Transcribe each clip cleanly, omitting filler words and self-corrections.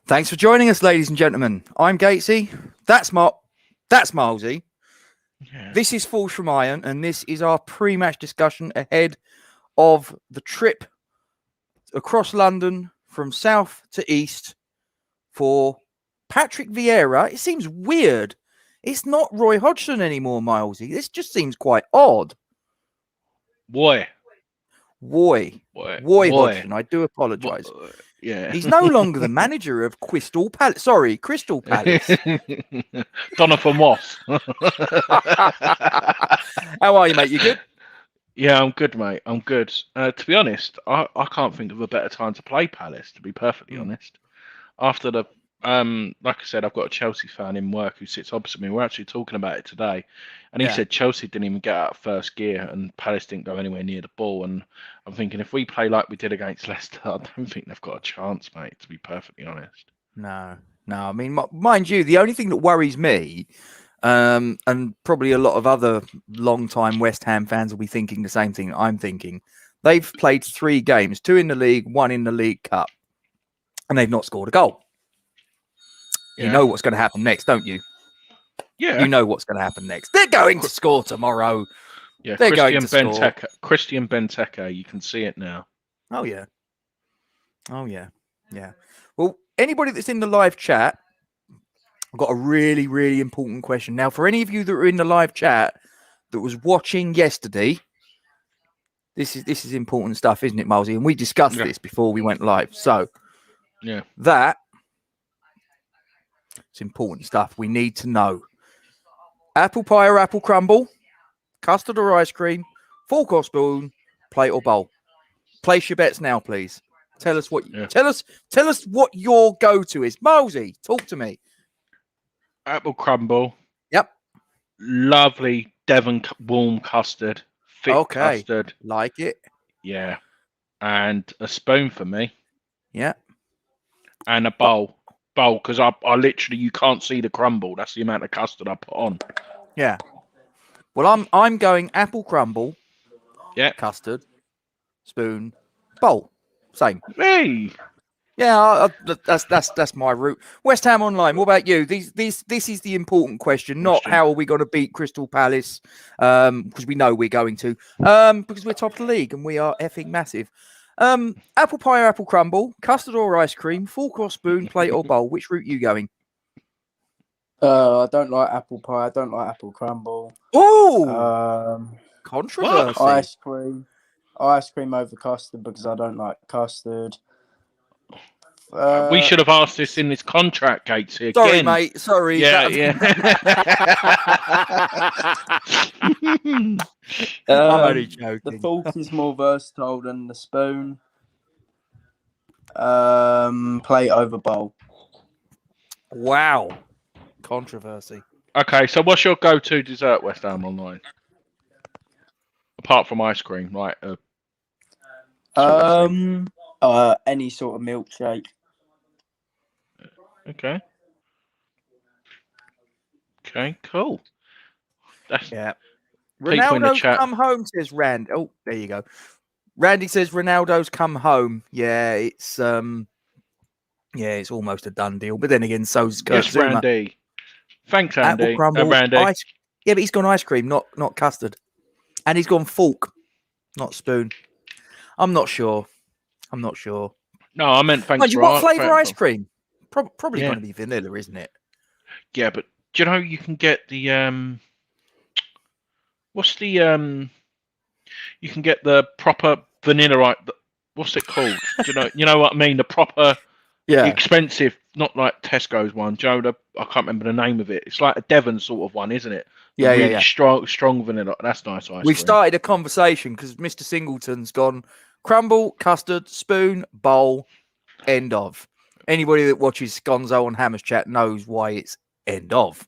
Thanks for joining us, ladies and gentlemen. I'm Gatesy. That's Milesy. Yeah. This is Falls from Iron, and this is our pre-match discussion ahead of the trip across London from south to east for Patrick Vieira. It seems weird. It's not Roy Hodgson anymore, Milesy. This just seems quite odd. Roy Hodgson. I do apologise. Yeah. He's no longer the manager of Crystal Palace. Sorry, Crystal Palace. Donovan Moss. How are you, mate? You good? Yeah, I'm good, mate. I'm good. To be honest, I can't think of a better time to play Palace, to be perfectly honest. After the like I said, I've got a Chelsea fan in work who sits opposite me. We're actually talking about it today, and he said Chelsea didn't even get out of first gear, and Palace didn't go anywhere near the ball. And I'm thinking, if we play like we did against Leicester, I don't think they've got a chance, mate. To be perfectly honest. No. I mean, mind you, the only thing that worries me, and probably a lot of other long-time West Ham fans will be thinking the same thing I'm thinking. They've played 3 games, 2 in the league, 1 in the League Cup, and they've not scored a goal. Yeah. You know what's going to happen next, don't you? Yeah. You know what's going to happen next. They're going to score tomorrow. Yeah, they're going to score. Christian Benteke, you can see it now. Oh, yeah. Well, anybody that's in the live chat, I've got a really, really important question. Now, for any of you that are in the live chat that was watching yesterday, this is important stuff, isn't it, Milesy? And we discussed this before we went live. So, it's important stuff. We need to know. Apple pie or apple crumble, custard or ice cream, fork or spoon, plate or bowl. Place your bets now, please. Tell us what tell us what your go-to is. Milesy, talk to me. Apple crumble. Yep. Lovely Devon warm custard. Thick custard. Like it. Yeah. And a spoon for me. Yeah. And a bowl. Because I literally, you can't see the crumble. That's the amount of custard I put on. Yeah. Well, I'm going apple crumble. Yeah. Custard. Spoon. Bowl. Same. Me. Yeah, that's my route. West Ham Online. What about you? This is the important question. Not how are we going to beat Crystal Palace? Because we know we're going to. Because we're top of the league and we are effing massive. Apple pie or apple crumble, custard or ice cream, fork or spoon, plate or bowl. Which route you going? I don't like apple pie. I don't like apple crumble. Oh, controversy. Ice cream over custard because I don't like custard. We should have asked this in this contract, Gatesy. Sorry, mate. Sorry. Yeah. I'm only joking. The fork is more versatile than the spoon. Plate over bowl. Wow. Controversy. Okay, so what's your go-to dessert, West Ham Online? Apart from ice cream, right? Any sort of milkshake. Okay, cool. That's Ronaldo's come home, says Rand. Oh, there you go. Randy says Ronaldo's come home. Yeah, it's it's almost a done deal. But then again, so's Kurt Zuma. Randy. Thanks, Andy. Apple crumble, Randy. Yeah, but he's gone ice cream, not custard. And he's gone fork, not spoon. I'm not sure. No, I meant thanks. What flavour ice cream? Probably going to be vanilla, isn't it? Yeah, but do you know you can get the you can get the proper vanilla, right? What's it called? Do you know what I mean? The proper, expensive, not like Tesco's one. Joe, I can't remember the name of it. It's like a Devon sort of one, isn't it? Yeah. Strong vanilla. That's nice ice We've cream. started a conversation because Mr. Singleton's gone crumble, custard, spoon, bowl, end of. Anybody that watches Gonzo on Hammers Chat knows why it's end of.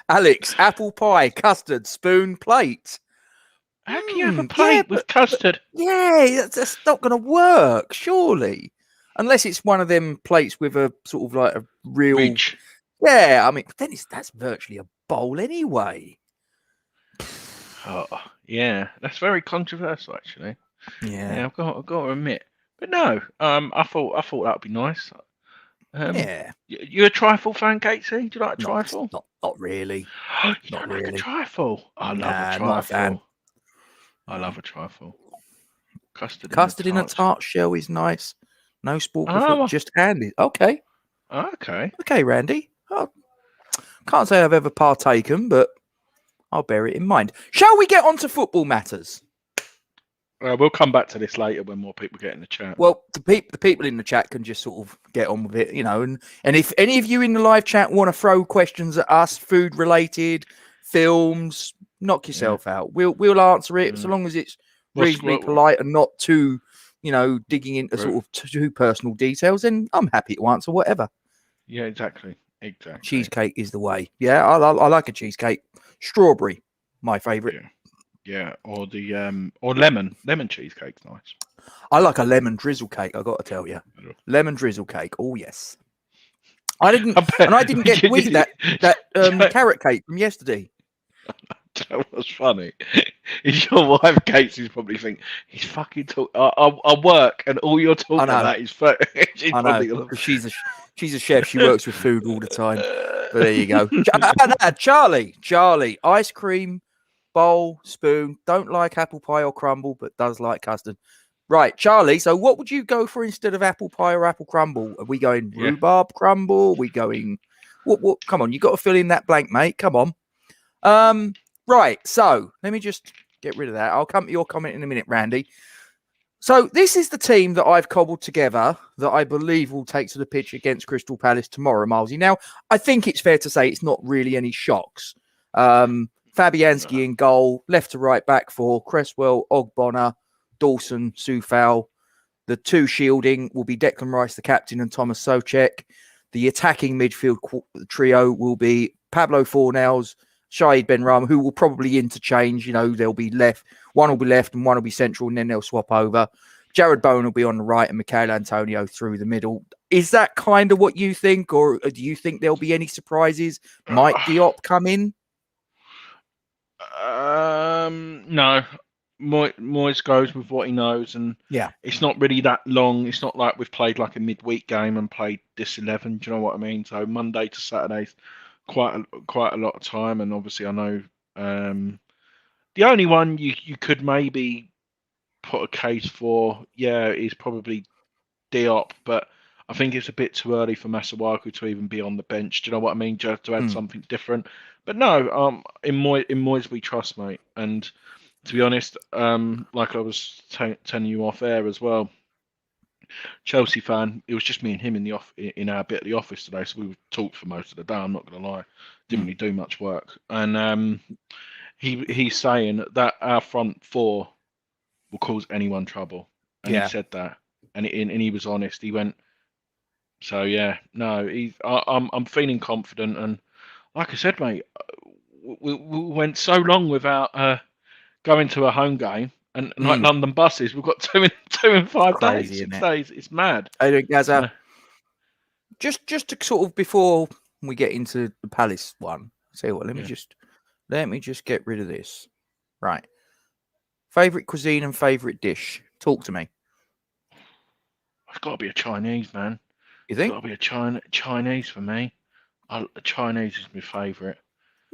Alex, apple pie, custard, spoon, plate. How can you have a plate with custard? That's not going to work, surely. Unless it's one of them plates with a sort of like a real... Reach. Yeah, I mean, then that's virtually a bowl anyway. Oh, yeah. That's very controversial, actually. Yeah. I've got to admit. But no, I thought that would be nice. Yeah, You a trifle fan, Gatesy? Do you like a not trifle? not really. You Not don't like a really. trifle? I love a Nah, trifle. not a fan. I love a trifle. Custard In a tart shell is nice. No sporkle Oh, just handy. Okay, okay. Randy. I can't say I've ever partaken, but I'll bear it in mind. Shall we get on to football matters? We'll come back to this later when more people get in the chat. Well, the people in the chat can just sort of get on with it, and if any of you in the live chat want to throw questions at us, food related, films, knock yourself out. We'll answer it so long as it's reasonably polite and not too, digging into sort of too personal details. Then I'm happy to answer whatever. Yeah, exactly. Cheesecake is the way. Yeah, I like a cheesecake. Strawberry, my favourite. Yeah, or the or lemon cheesecake's nice. I like a lemon drizzle cake. I got to tell you, lemon drizzle cake. Oh yes. I didn't get to eat that carrot cake from yesterday. That was funny. Is your wife Casey's probably think he's fucking talk. I work and all you're talking about is food. I know. She's a chef. She works with food all the time. But there you go. Charlie, ice cream, bowl, spoon. Don't like apple pie or crumble, but does like custard. Right, Charlie. So what would you go for instead of apple pie or apple crumble? Are we going rhubarb crumble? Are we going what? Come on, you got to fill in that blank, mate. Come on. Right. So let me just get rid of that. I'll come to your comment in a minute, Randy. So this is the team that I've cobbled together that I believe will take to the pitch against Crystal Palace tomorrow, Milesy. Now, I think it's fair to say it's not really any shocks. Fabianski in goal, left to right back for Cresswell, Ogbonna, Dawson, Soufal. The two shielding will be Declan Rice, the captain, and Thomas Soucek. The attacking midfield trio will be Pablo Fornals, Shahid Benrahma, who will probably interchange. They'll be left. One will be left and one will be central, and then they'll swap over. Jared Bowen will be on the right and Michael Antonio through the middle. Is that kind of what you think, or do you think there'll be any surprises? Might Diop come in? No. Moyes goes with what he knows, and it's not really that long. It's not like we've played like a midweek game and played this 11. Do you know what I mean? So Monday to Saturday's quite a lot of time, and obviously I know the only one you could maybe put a case for, is probably Diop, but I think it's a bit too early for Masuaku to even be on the bench. Do you know what I mean? Just to add something different. But no, in Moyes we trust, mate. And to be honest, like I was telling you off air as well, Chelsea fan. It was just me and him in our bit of the office today, so we talked for most of the day. I'm not going to lie, didn't really do much work. And he's saying that our front four will cause anyone trouble, and he said that, and he was honest. He went, so no, I'm feeling confident, and like I said, mate, we went so long without going to a home game. And like London buses, we've got two in 5 days, 6 days. It's mad. Just to sort of before we get into the Palace one, say what? Let me just get rid of this. Right. Favorite cuisine and favorite dish. Talk to me. It's got to be a Chinese, man. You think? It's got to be a Chinese for me. Chinese is my favorite.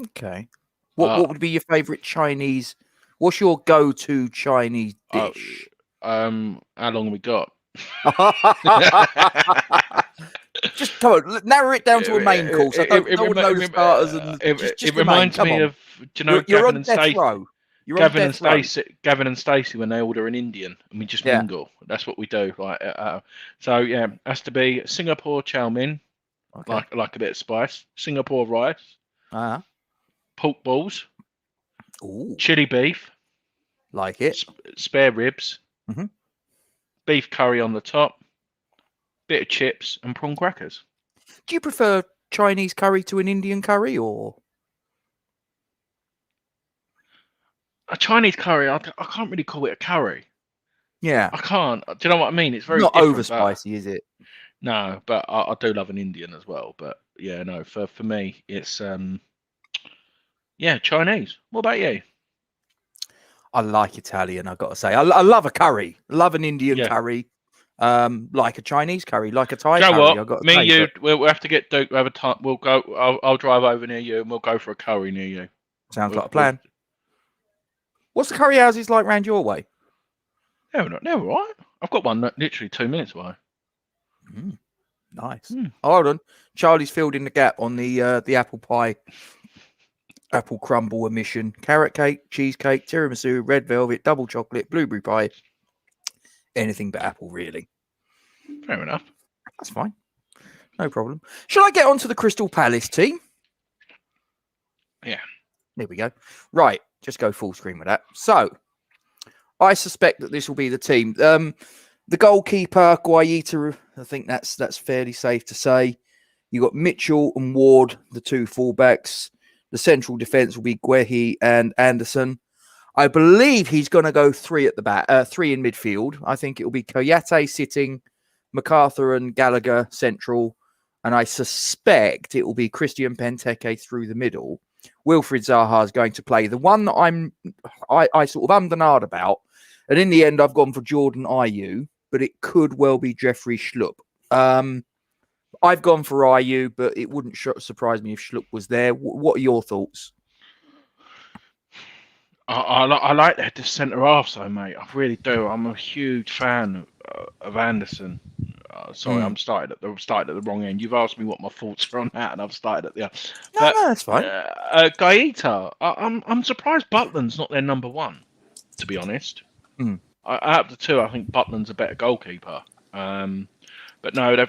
Okay. What would be your favorite Chinese? What's your go-to Chinese dish? How long we got? Just come on, narrow it down to a main course. I don't want to know the starters. It reminds me of, Gavin and Stacey. Gavin and Stacey when they order an Indian and we just mingle. That's what we do. Has to be Singapore chow mein, like a bit of spice. Singapore rice, pork balls, chili beef, like it, spare ribs, beef curry on the top, bit of chips and prawn crackers. Do you prefer Chinese curry to an Indian curry, or a Chinese curry? I can't really call it a curry. Yeah, I can't. Do you know what I mean? It's very not over spicy, is it? No, but I do love an Indian as well. But for me, it's Chinese. What about you? I like Italian. I've got to say, I love a curry. Love an Indian curry. like a Chinese curry, like a Thai Do you know curry. what? I've got to Me, say, you, but we'll have to get Duke. We'll have a time. We'll go. I'll drive over near you, and we'll go for a curry near you. sounds like a plan. What's the curry houses like round your way? They're all right. I've got one literally 2 minutes away. Nice. Oh, hold on. Charlie's filled in the gap on the apple pie, apple crumble omission. Carrot cake, cheesecake, tiramisu, red velvet, double chocolate, blueberry pie. Anything but apple, really. Fair enough. That's fine. No problem. Shall I get on to the Crystal Palace team? Yeah. There we go. Right. Just go full screen with that. So, I suspect that this will be the team. The goalkeeper, Guaita, I think that's fairly safe to say. You got Mitchell and Ward, the two fullbacks. The central defence will be Guehi and Anderson. I believe he's going to go three at the back, three in midfield. I think it will be Koyate sitting, MacArthur and Gallagher central, and I suspect it will be Christian Benteke through the middle. Wilfried Zaha is going to play. The one that I sort of ummed and ahed about, and in the end I've gone for Jordan Ayew, but it could well be Jeffrey Schlupp. I've gone for Ayew, but it wouldn't surprise me if Schlupp was there. What are your thoughts? I like that the centre half, though, mate. I really do. I'm a huge fan of Anderson. Sorry, I'm started at the wrong end. You've asked me what my thoughts are on that, and I've started at the other. No, that's fine. Guaita, I'm surprised Butland's not their number one, to be honest. Out of the two, I think Butland's a better goalkeeper. But no,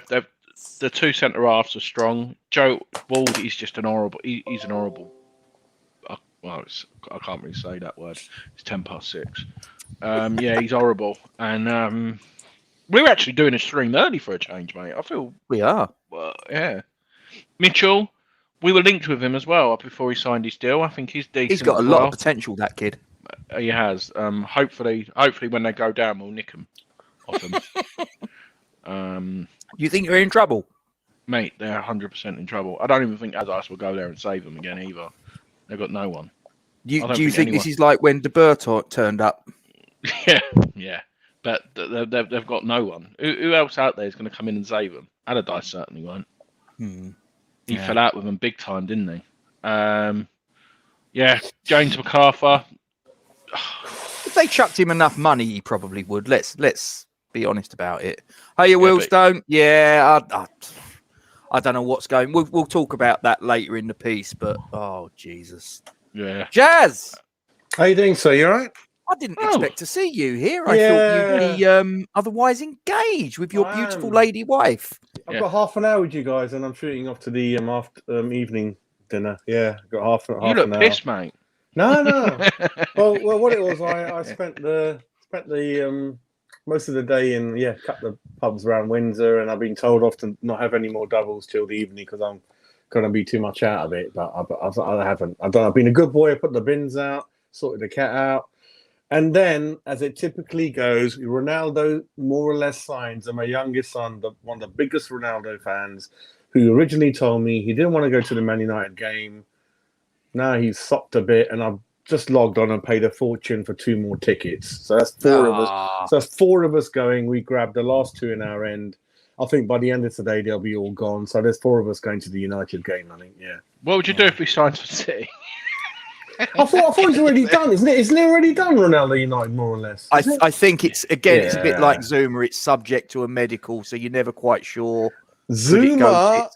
the two centre halves are strong. Joe Ward is just an horrible. He's an horrible. Well, I can't really say that word. It's 6:10. Yeah, he's horrible, and we're actually doing a string early for a change, mate. I feel we are. Well, yeah. Mitchell, we were linked with him as well before he signed his deal. I think he's decent. He's got a lot of potential, that kid. He has. Hopefully, when they go down, we'll nick him off him. You think you're in trouble? Mate, they're 100% in trouble. I don't even think Azas will go there and save them again either. They've got no one. Do you think this is like when De Boer turned up? Yeah. But they've got no one. Who else out there is going to come in and save them? Allardyce certainly won't. He fell out with them big time, didn't he? Yeah, James MacArthur. If they chucked him enough money, he probably would. Let's be honest about it. Hey, Willstone. Yeah, I don't know what's going. We'll talk about that later in the piece. But oh Jesus. Yeah. Jazz. How you doing, sir? You all right? I didn't expect to see you here. I thought you'd be otherwise engaged with your beautiful lady wife. I've got half an hour with you guys, and I'm shooting off to the evening dinner. Yeah, I've got half an hour. You look pissed, mate. No. well, what it was, I spent the most of the day in a couple of pubs around Windsor, and I've been told off to not have any more doubles till the evening because I'm going to be too much out of it. But I haven't. I've been a good boy. I put the bins out, sorted the cat out. And then, as it typically goes, Ronaldo more or less signs. And my youngest son, one of the biggest Ronaldo fans, who originally told me he didn't want to go to the Man United game. Now he's sopped a bit, and I've just logged on and paid a fortune for 2 more tickets. So that's 4 of us. So that's 4 of us going. We grabbed the last 2 in our end. I think by the end of today, they'll be all gone. So there's 4 of us going to the United game, I think, yeah. What would you do if we signed for City? I thought he's already done, isn't it? Isn't he already done, Ronaldo United, more or less? I think it's a bit like Zuma. It's subject to a medical, so you're never quite sure. Zuma,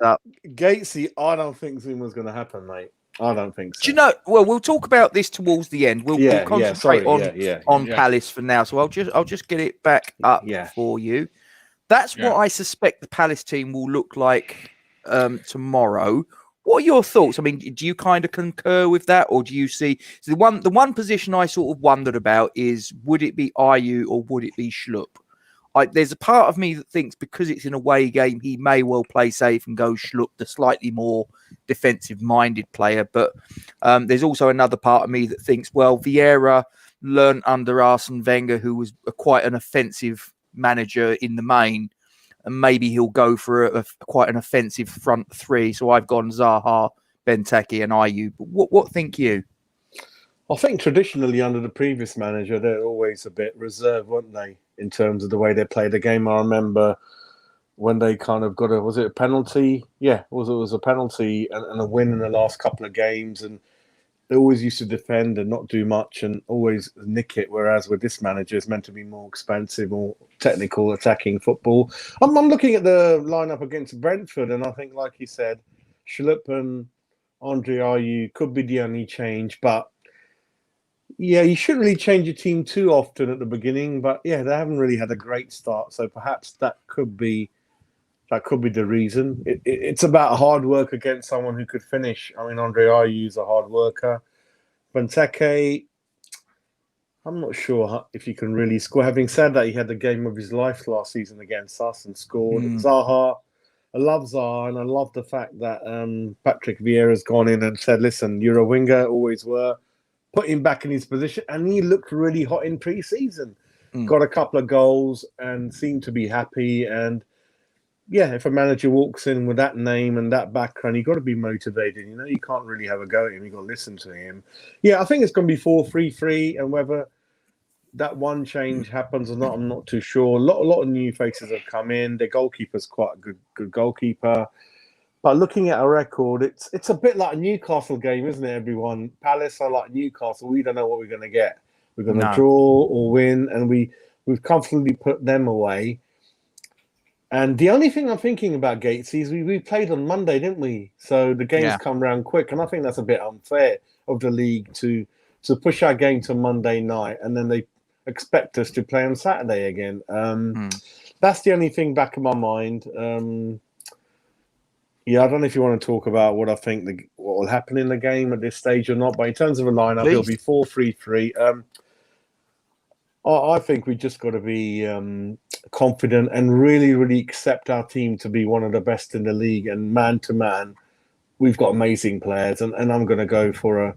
Gatesy, I don't think Zuma's going to happen, mate. I don't think so. Do you know? Well, we'll talk about this towards the end. We'll concentrate on Palace for now. So I'll just get it back up for you. That's what I suspect the Palace team will look like tomorrow. What are your thoughts? I mean, do you kind of concur with that, or do you see the one position I sort of wondered about is would it be Ayew or would it be Schlupp? There's a part of me that thinks because it's an away game, he may well play safe and go Schlupp, the slightly more defensive-minded player. But there's also another part of me that thinks, well, Vieira learned under Arsene Wenger, who was quite an offensive manager in the main, and maybe he'll go for quite an offensive front 3. So I've gone Zaha, Benteke, and Ayew. But what think you? I think traditionally under the previous manager, they're always a bit reserved, weren't they, in terms of the way they played the game? I remember when they kind of got was it a penalty? Yeah, it was a penalty and a win in the last couple of games, and they always used to defend and not do much and always nick it. Whereas with this manager, it's meant to be more expansive, more technical, attacking football. I'm looking at the lineup against Brentford, and I think, like you said, Schlupp and Andre Ayew could be the only change, but yeah, you shouldn't really change your team too often at the beginning. But yeah, they haven't really had a great start, so perhaps that could be the reason. It's about hard work against someone who could finish. I mean, Andre Ayew's a hard worker. Benteke, I'm not sure if he can really score. Having said that, he had the game of his life last season against us and scored. Zaha, I love Zaha, and I love the fact that Patrick Vieira has gone in and said, listen, you're a winger, always were. Put him back in his position, and he looked really hot in pre-season. Got a couple of goals and seemed to be happy. And yeah, if a manager walks in with that name and that background, you've got to be motivated. You know, you can't really have a go at him. You've got to listen to him. Yeah, I think it's going to be 4-3-3, and whether that one change happens or not, I'm not too sure. A lot of new faces have come in. Their goalkeeper's quite a good goalkeeper. But looking at a record, it's a bit like a Newcastle game, isn't it, everyone? Palace are like Newcastle. We don't know what we're going to get. We're going to draw or win, and we've comfortably put them away. And the only thing I'm thinking about, Gatesy, is we played on Monday, didn't we? So the games come round quick, and I think that's a bit unfair of the league to push our game to Monday night, and then they expect us to play on Saturday again. That's the only thing back in my mind. Yeah, I don't know if you want to talk about what I think what will happen in the game at this stage or not, but in terms of a lineup, it'll be 4-3-3. I think we just got to be confident and really, really accept our team to be one of the best in the league. And man to man, we've got amazing players. And I'm going to go for a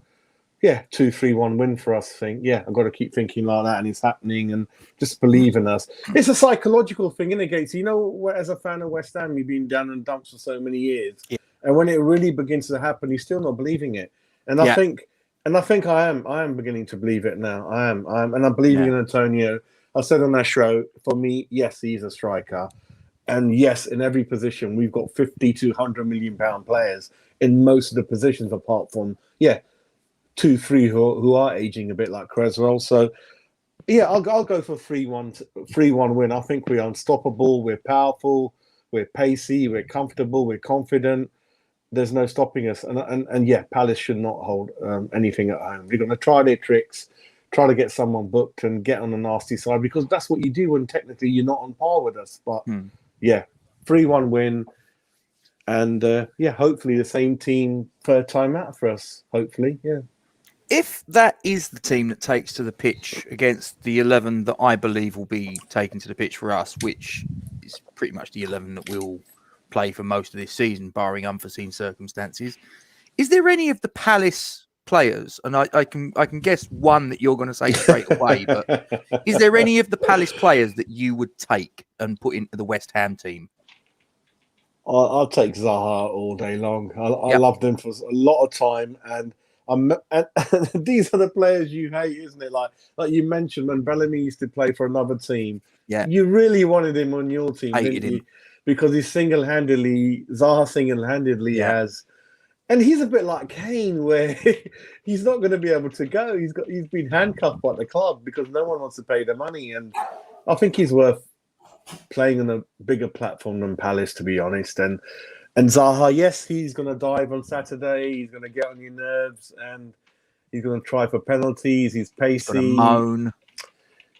2-3-1 win for us. I think, I've got to keep thinking like that, and it's happening, and just believe in us. It's a psychological thing, isn't it, Gates? You know, as a fan of West Ham, you've been down in dumps for so many years, and when it really begins to happen, you're still not believing it. And I think I am beginning to believe it now. I am, and I'm believing in Antonio. I said on that show, for me, yes, he's a striker, and yes, in every position, we've got 50 to 100 million pound players in most of the positions, apart from 2-3 who are aging a bit like Creswell. So I'll go for 3-1 win. I think we're unstoppable, we're powerful, we're pacey, we're comfortable, we're confident. There's no stopping us. And Palace should not hold anything at home. They're going to try their tricks, try to get someone booked and get on the nasty side, because that's what you do when technically you're not on par with us. But 3-1 win. And hopefully the same team third time out for us. Hopefully, If that is the team that takes to the pitch against the 11 that I believe will be taken to the pitch for us, which is pretty much the 11 that we'll play for most of this season, barring unforeseen circumstances, is there any of the Palace players, and I can guess one that you're going to say straight away, but is there any of the Palace players that you would take and put into the West Ham team? I'll take Zaha all day long. I loved him for a lot of time, and these are the players you hate, isn't it? Like you mentioned, when Bellamy used to play for another team, you really wanted him on your team, didn't you? Because Zaha single-handedly has, and he's a bit like Kane, where he's not going to be able to go. He's been handcuffed by the club because no one wants to pay the money, and I think he's worth playing on a bigger platform than Palace, to be honest. And Zaha, yes, he's going to dive on Saturday. He's going to get on your nerves, and he's going to try for penalties. He's pacey. He's moan.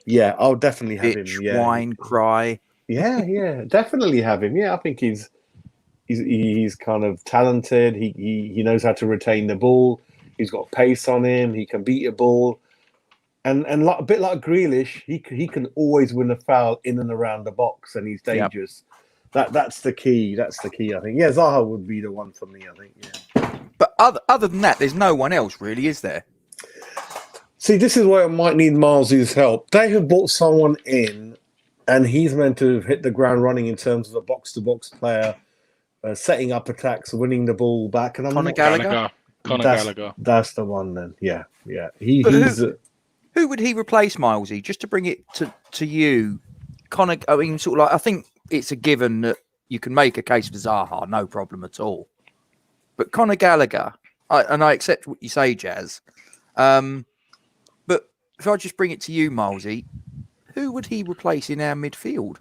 Yeah, I'll definitely have him. Yeah, whine, cry. Yeah, definitely have him. Yeah, I think he's kind of talented. He knows how to retain the ball. He's got pace on him. He can beat a ball. And a bit like Grealish, he can always win a foul in and around the box, and he's dangerous. That's the key. That's the key, I think. Yeah, Zaha would be the one for me, I think. Yeah. But other than that, there's no one else, really, is there? See, this is where I might need Miles's help. They have brought someone in, and he's meant to hit the ground running in terms of a box-to-box player, setting up attacks, winning the ball back. And Conor Gallagher. Conor Gallagher. That's the one then. Yeah. But He's who would he replace, Milesy? Just to bring it to you, Conor. I mean, sort of like I think it's a given that you can make a case for Zaha, no problem at all. But Conor Gallagher, I accept what you say, Jazz. But if I just bring it to you, Milesy, who would he replace in our midfield?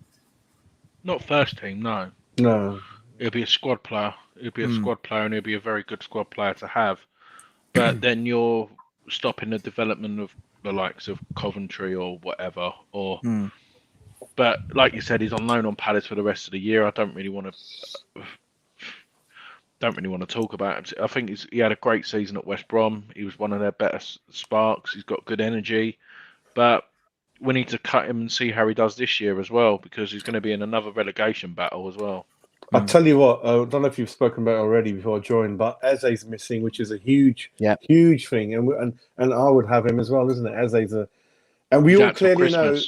Not first team, no. no. It'll be a squad player. It'll be a squad player, and it'll be a very good squad player to have. But then you're stopping the development of the likes of Coventry or whatever. But like you said, he's on loan on Palace for the rest of the year. I don't really want to talk about him. I think he had a great season at West Brom. He was one of their better sparks. He's got good energy, but we need to cut him and see how he does this year as well, because he's going to be in another relegation battle as well. I'll tell you what, I don't know if you've spoken about it already before I joined, but Eze's missing, which is a huge thing. And I would have him as well, isn't it? Eze's and we all clearly know.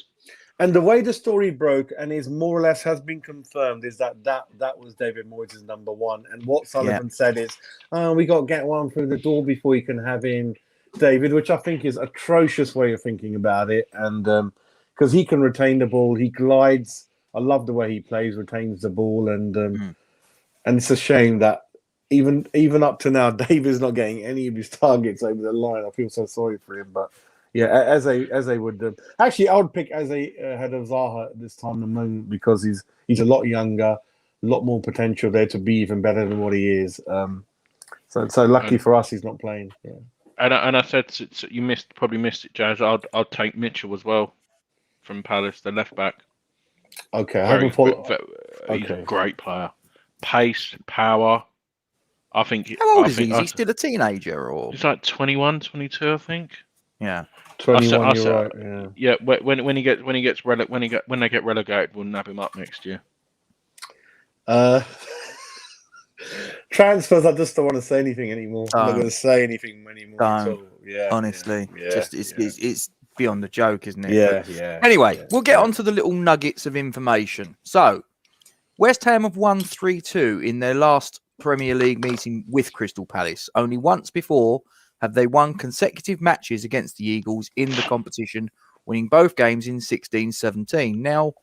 And the way the story broke and is more or less has been confirmed is that was David Moyes' number one. And what Sullivan said is, we got to get one through the door before you can have him, David, which I think is atrocious way of thinking about it. And because he can retain the ball, he glides. I love the way he plays, retains the ball, and it's a shame that even up to now, David's not getting any of his targets over the line. I feel so sorry for him, but yeah, Eze would actually I would pick Eze ahead of Zaha at this time of the moment because he's a lot younger, a lot more potential there to be even better than what he is. So lucky for us, he's not playing. Yeah. And I said you probably missed it, Jazz. I'd take Mitchell as well from Palace, the left back. Okay, I haven't followed. He's a great player. Pace, power. I think. How old is he? Is he still a teenager, or he's like 21, 22, I think. Yeah, 21. You're right. Yeah. When they get relegated, we'll nab him up next year. Transfers. I just don't want to say anything anymore. I'm not going to say anything anymore. Honestly, it's beyond the joke, isn't it? Yeah. Anyway, we'll get on to the little nuggets of information. So, West Ham have won 3-2 in their last Premier League meeting with Crystal Palace. Only once before have they won consecutive matches against the Eagles in the competition, winning both games in 16-17. Now,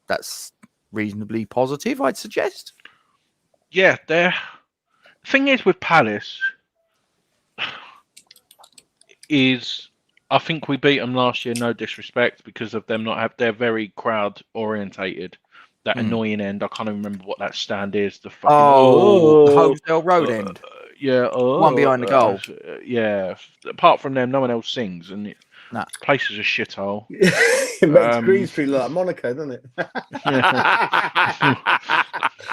that's reasonably positive, I'd suggest. Yeah, the thing is with Palace is I think we beat them last year, no disrespect, because of them they're very crowd orientated. That annoying end, I can't even remember what that stand is. The Homesdale Road end. One behind the goal. Apart from them, no one else sings, and the place is a shithole. It makes Green Street look like Monaco, doesn't it?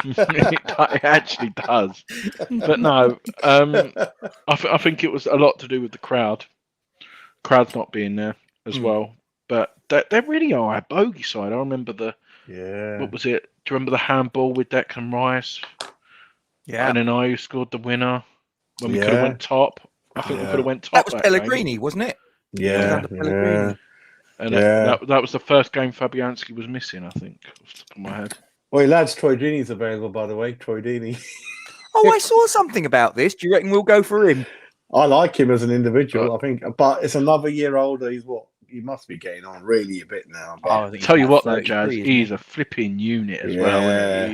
It actually does. But no, I think it was a lot to do with the crowd. Crowd's not being there as well. But they really are a bogey side. I remember what was it? Do you remember the handball with Declan Rice? Yeah. And then I scored the winner when we could have went top. I think we could have went top. That was Pellegrini, wasn't it? Yeah. And that was the first game Fabianski was missing, I think, off the top of my head. Well, lads, Troy Deeney's available, by the way. Troy Deeney. I saw something about this. Do you reckon we'll go for him? I like him as an individual, I think. But it's another year older. He's what? He must be getting on really a bit now. Tell you what, though, Jazz, he's a flipping unit as well.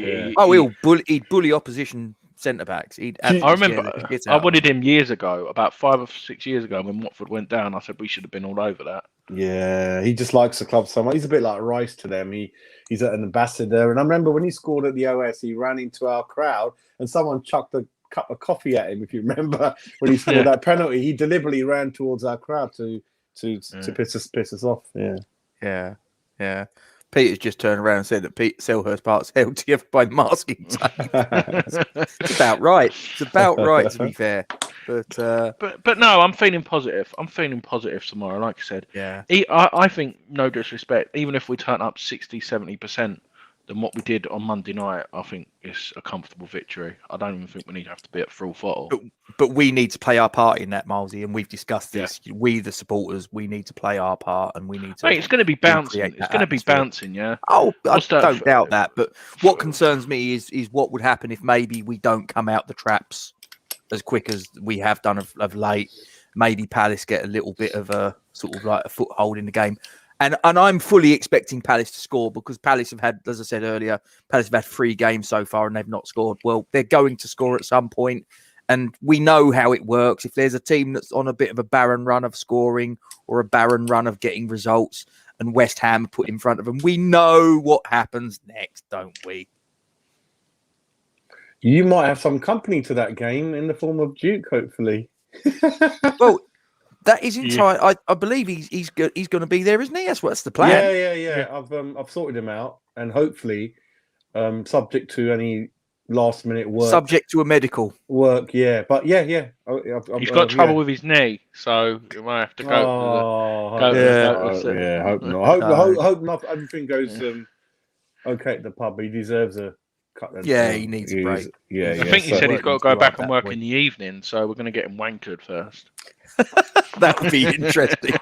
He'd bully opposition centre-backs. I remember I wanted him years ago, about 5 or 6 years ago, when Watford went down. I said we should have been all over that. Yeah, he just likes the club so much. He's a bit like Rice to them. He's an ambassador. And I remember when he scored at the OS, he ran into our crowd and someone chucked a cup of coffee at him, if you remember, when he scored that penalty. He deliberately ran towards our crowd to piss us off. Yeah. Peter's just turned around and said that Selhurst Park's held together by the masking tape. It's about right. It's about right, to be fair. But no, I'm feeling positive. I'm feeling positive tomorrow, like I said. Yeah. I think, no disrespect, even if we turn up 60, 70%, then what we did on Monday night, I think is a comfortable victory. I don't even think we need to have to be at full throttle. But we need to play our part in that, Milesy, and we've discussed this. Yeah. We, the supporters, we need to play our part, and we need to. Mate, it's going to be bouncing. It's going to be bouncing, yeah. Oh, I don't doubt that. But what concerns me is what would happen if maybe we don't come out the traps as quick as we have done of late. Maybe Palace get a little bit of a sort of like a foothold in the game. And I'm fully expecting Palace to score because Palace have had, as I said earlier, Palace have had 3 games so far and they've not scored. Well, they're going to score at some point, and we know how it works. If there's a team that's on a bit of a barren run of scoring or a barren run of getting results, and West Ham put in front of them, we know what happens next, don't we? You might have some company to that game in the form of Duke, hopefully. Well, that is entire. I believe he's going to be there, isn't he? That's the plan. Yeah. I've sorted him out, and hopefully, subject to any last minute work. Subject to a medical work, yeah. But yeah. He's got trouble with his knee, so you might have to go. Hope not. Hope not. Everything goes okay at the pub. He deserves a cut. He needs a break. I think he said he's got to go back and work in the evening, so we're going to get him wankered first. That would be interesting.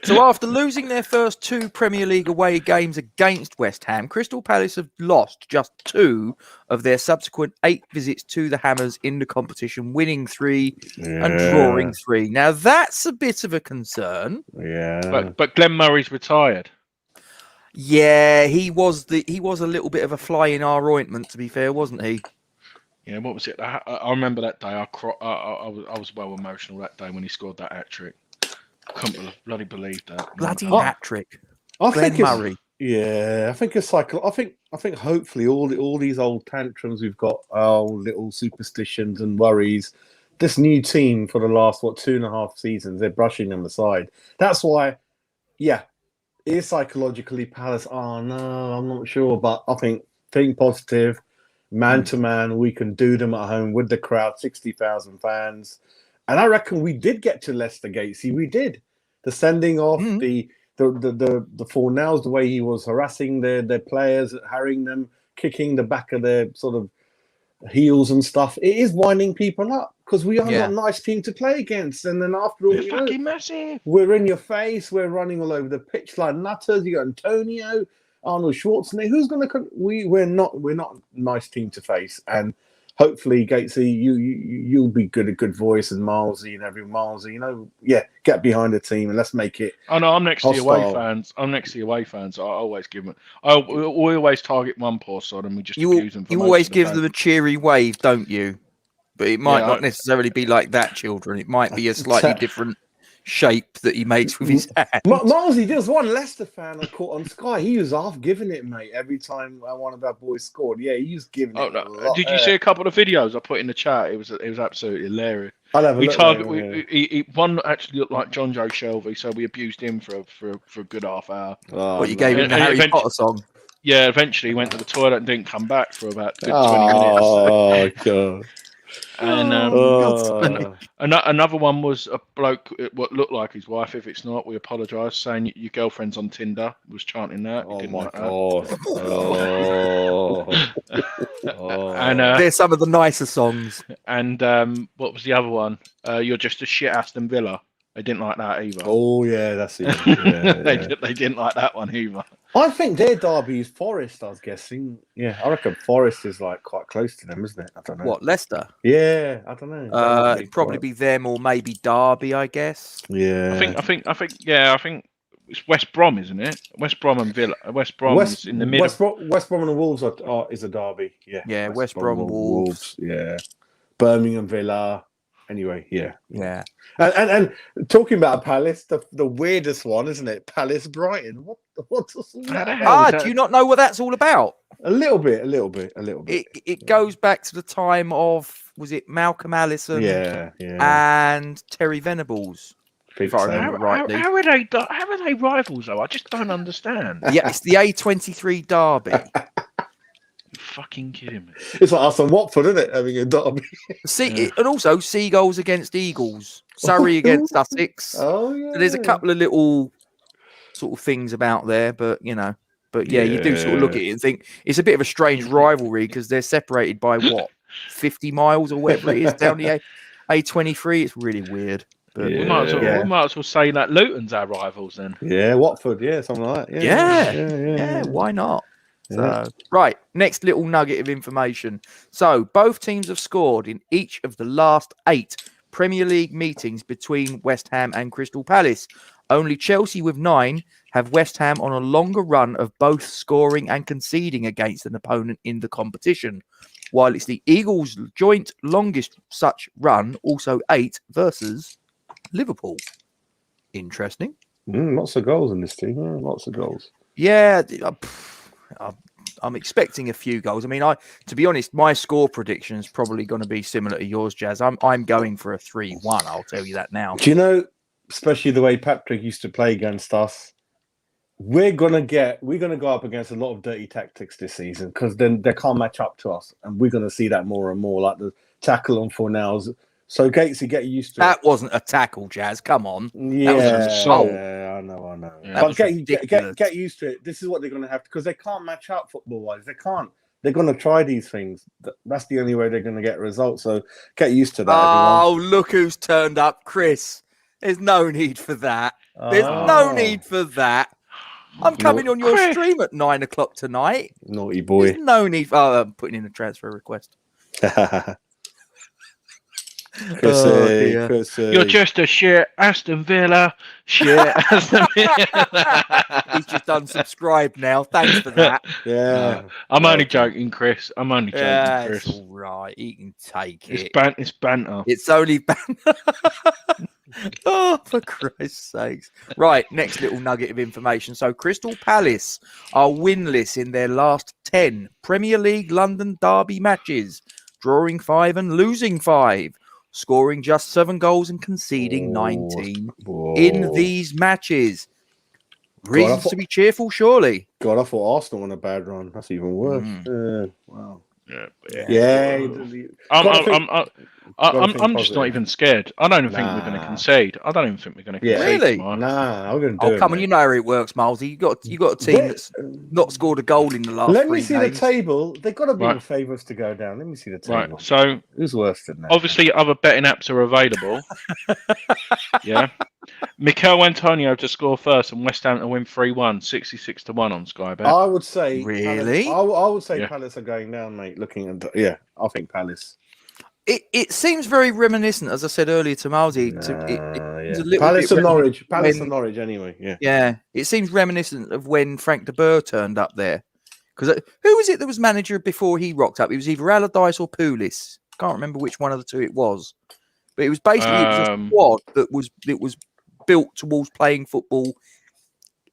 So after losing their first 2 Premier League away games against West Ham, Crystal Palace have lost just 2 of their subsequent 8 visits to the Hammers in the competition, winning 3 and drawing 3. Now that's a bit of a concern. Yeah, but Glenn Murray's retired. Yeah, he was a little bit of a fly in our ointment, to be fair, wasn't he? Yeah, what was it? I remember that day. I was well emotional that day when he scored that hat trick. Couldn't bloody believe that. Bloody hat trick. Glenn Murray. Yeah, I think it's cycle. I think hopefully all these old tantrums we've got, little superstitions and worries. This new team for the last 2.5 seasons, they're brushing them aside. That's why, it is psychologically Palace. Oh no, I'm not sure, but I think positive. Man to man, we can do them at home with the crowd, 60,000 fans. And I reckon we did get to Leicester Gate. See, we did. The sending off, the Fornells, the way he was harassing their players, harrying them, kicking the back of their sort of heels and stuff. It is winding people up because we are not a nice team to play against. And then after all, fucking massive. We're in your face. We're running all over the pitch like nutters. You got Antonio, Arnold Schwarzenegger. Who's going to? We're not a nice team to face, and hopefully, Gatesy, you'll be good, a good voice, and Milesy and every Milesy, get behind the team and let's make it. Oh no, I'm next hostile. to the away fans. I always give them. We always target one poor sod and we just abuse them. You always give them a cheery wave, don't you? But it might not necessarily be like that, children. It might be a slightly different shape that he makes with his hand. Milesy, there was one Leicester fan I caught on Sky. He was half giving it, mate, every time one of our boys scored. Yeah, he was giving it. No. Did you see a couple of videos I put in the chat? It was absolutely hilarious. I'll have a look. One actually looked like John Joe Shelby, so we abused him for a good half hour. You gave him the Harry Potter song? Yeah, eventually he went to the toilet and didn't come back for about 20 minutes. Oh god. And another one was a bloke, what looked like his wife. If it's not, we apologise. Saying your girlfriend's on Tinder, was chanting that. Oh my god! And they're some of the nicer songs. And what was the other one? You're just a shit Aston Villa. They didn't like that either. Oh yeah, that's it. They didn't like that one either. I think their derby is Forest. I was guessing. Yeah, I reckon Forest is like quite close to them, isn't it? I don't know. What, Leicester? Yeah, I don't know. It'd probably be them or maybe Derby, I guess. Yeah, I think it's West Brom, isn't it? West Brom and Villa. West Brom is in the middle. West Brom and the Wolves is a derby. Yeah. Yeah, West Brom Wolves. Yeah, Birmingham Villa. Anyway, yeah. And talking about Palace, the weirdest one, isn't it? Palace Brighton. What's that? Do you not know what that's all about? A little bit. It goes back to the time of, was it Malcolm Allison? Yeah. And Terry Venables. If I remember rightly. How are they rivals though? I just don't understand. Yeah, it's the A23 derby. You're fucking kidding me. It's like us and Watford, isn't it? Having a derby. And also Seagulls against Eagles, Surrey against Sussex. Oh yeah. So there's a couple of little sort of things about there, but you do sort of look at it and think it's a bit of a strange rivalry because they're separated by 50 miles or whatever it is down the A23. It's really weird. But we might as well say that Luton's our rivals then. Yeah, Watford. Yeah, something like that. Yeah. Why not? So, right, next little nugget of information. So, both teams have scored in each of the last 8 Premier League meetings between West Ham and Crystal Palace. Only Chelsea with 9 have West Ham on a longer run of both scoring and conceding against an opponent in the competition, while it's the Eagles' joint longest such run, also 8 versus Liverpool. Interesting. Lots of goals in this team. Yeah, lots of goals. Yeah, I'm expecting a few goals. I mean, to be honest, my score prediction is probably going to be similar to yours, Jazz. I'm going for a 3-1. I'll tell you that now. Do you know, especially the way Patrick used to play against us, we're gonna go up against a lot of dirty tactics this season because then they can't match up to us, and we're gonna see that more and more, like the tackle on Fornals. So Gatesy, get used to it. That wasn't a tackle, Jazz. Come on. Yeah, was an assault. Yeah, I know. Yeah, But get used to it. This is what they're going to have to, because they can't match up football-wise. They can't. They're going to try these things. That's the only way they're going to get results. So get used to that, Oh, everyone. look who's turned up, Chris. There's no need for that. There's no need for that. I'm coming on your stream at 9 o'clock tonight. Naughty boy. There's no need for... Oh, I'm putting in a transfer request. Chrissy. You're just a shit Aston Villa. Shit Aston Villa. He's just unsubscribed now. Thanks for that. Yeah. I'm only joking, Chris. I'm only joking, Yeah, Chris. it's all right. He can take it. It's banter. It's only banter. Oh, for Christ's sakes. Right, next little nugget of information. So Crystal Palace are winless in their last 10 Premier League London derby matches, drawing 5 and losing 5, scoring just 7 goals and conceding 19 in these matches. Reasons to be cheerful, surely. God, I thought Arsenal on a bad run. That's even worse. Wow. I'm just not even scared. I don't think we're going to concede. I don't even think we're going to concede. Really? Nah, I'm going to do it. Oh, come on, you know how it works, Milesy. You got a team that's not scored a goal in the last 3 games. Let me see the table. They've got to be in favours to go down. Let me see the table. Right, so who's worse than that? Obviously, other betting apps are available. Yeah. Mikel Antonio to score first and West Ham to win 3-1, 66-1 on Sky Bet. I would say really. I would say Palace are going down, mate. Looking at I think Palace. It seems very reminiscent, as I said earlier to Milesy. Palace and Norwich. Palace and Norwich, anyway. Yeah. It seems reminiscent of when Frank de Boer turned up there. Because who was it that was manager before he rocked up? It was either Allardyce or Pulis. Can't remember which one of the two it was. But it was basically a squad that was built towards playing football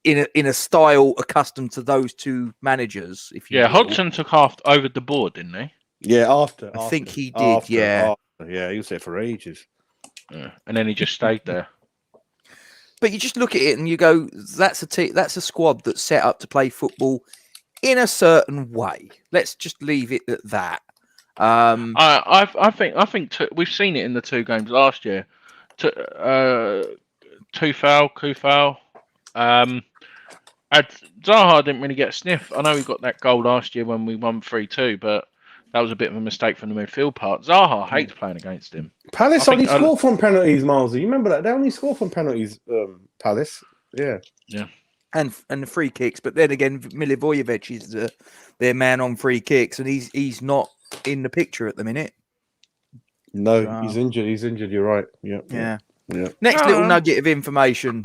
in a style accustomed to those two managers. Hodgson took over the board, didn't he? Yeah, after. I think he did. Yeah, he was there for ages. Yeah. And then he just stayed there. But you just look at it and you go, that's a squad that's set up to play football in a certain way. Let's just leave it at that. I think we've seen it in the 2 games last year. Kufal. Zaha didn't really get a sniff. I know we got that goal last year when we won 3-2, but that was a bit of a mistake from the midfield part. Zaha hates playing against him. Palace only score from penalties, Miles. You remember that? They only score from penalties, Palace. Yeah. And the free kicks. But then again, Milivojevic is their man on free kicks, and he's not in the picture at the minute. No, he's injured. He's injured. You're right. Yeah. Next little nugget of information.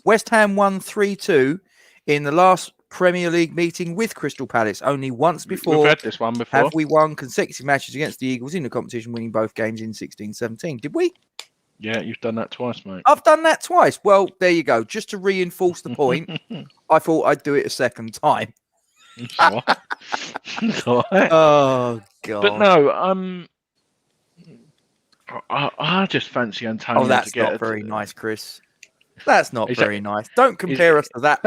West Ham won 3-2 in the last Premier League meeting with Crystal Palace. Only once before. We've had this one before. Have we won consecutive matches against the Eagles in the competition, winning both games in 16-17? Did we? Yeah, you've done that twice, mate. I've done that twice. Well, there you go. Just to reinforce the point, I thought I'd do it a second time. Oh, God. But no, I just fancy Antonio. Oh, that's not very nice, Chris. That's not very nice. Don't compare us to that.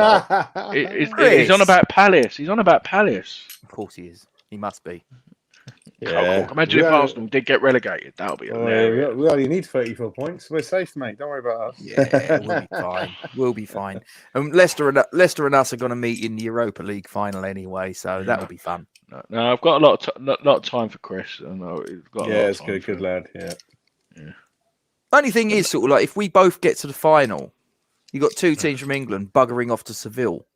He's on about Palace. He's on about Palace. Of course he is. He must be. Yeah. Imagine if Arsenal did get relegated. That would be hilarious. We only need 34 points. We're safe, mate. Don't worry about us. Yeah, we'll be fine. We'll be fine. And Leicester and us are going to meet in the Europa League final anyway, so that'll be fun. No, I've got a lot of time for Chris. It's good. Good lad. Yeah. Only thing is, sort of like, if we both get to the final, you got 2 teams from England buggering off to Seville.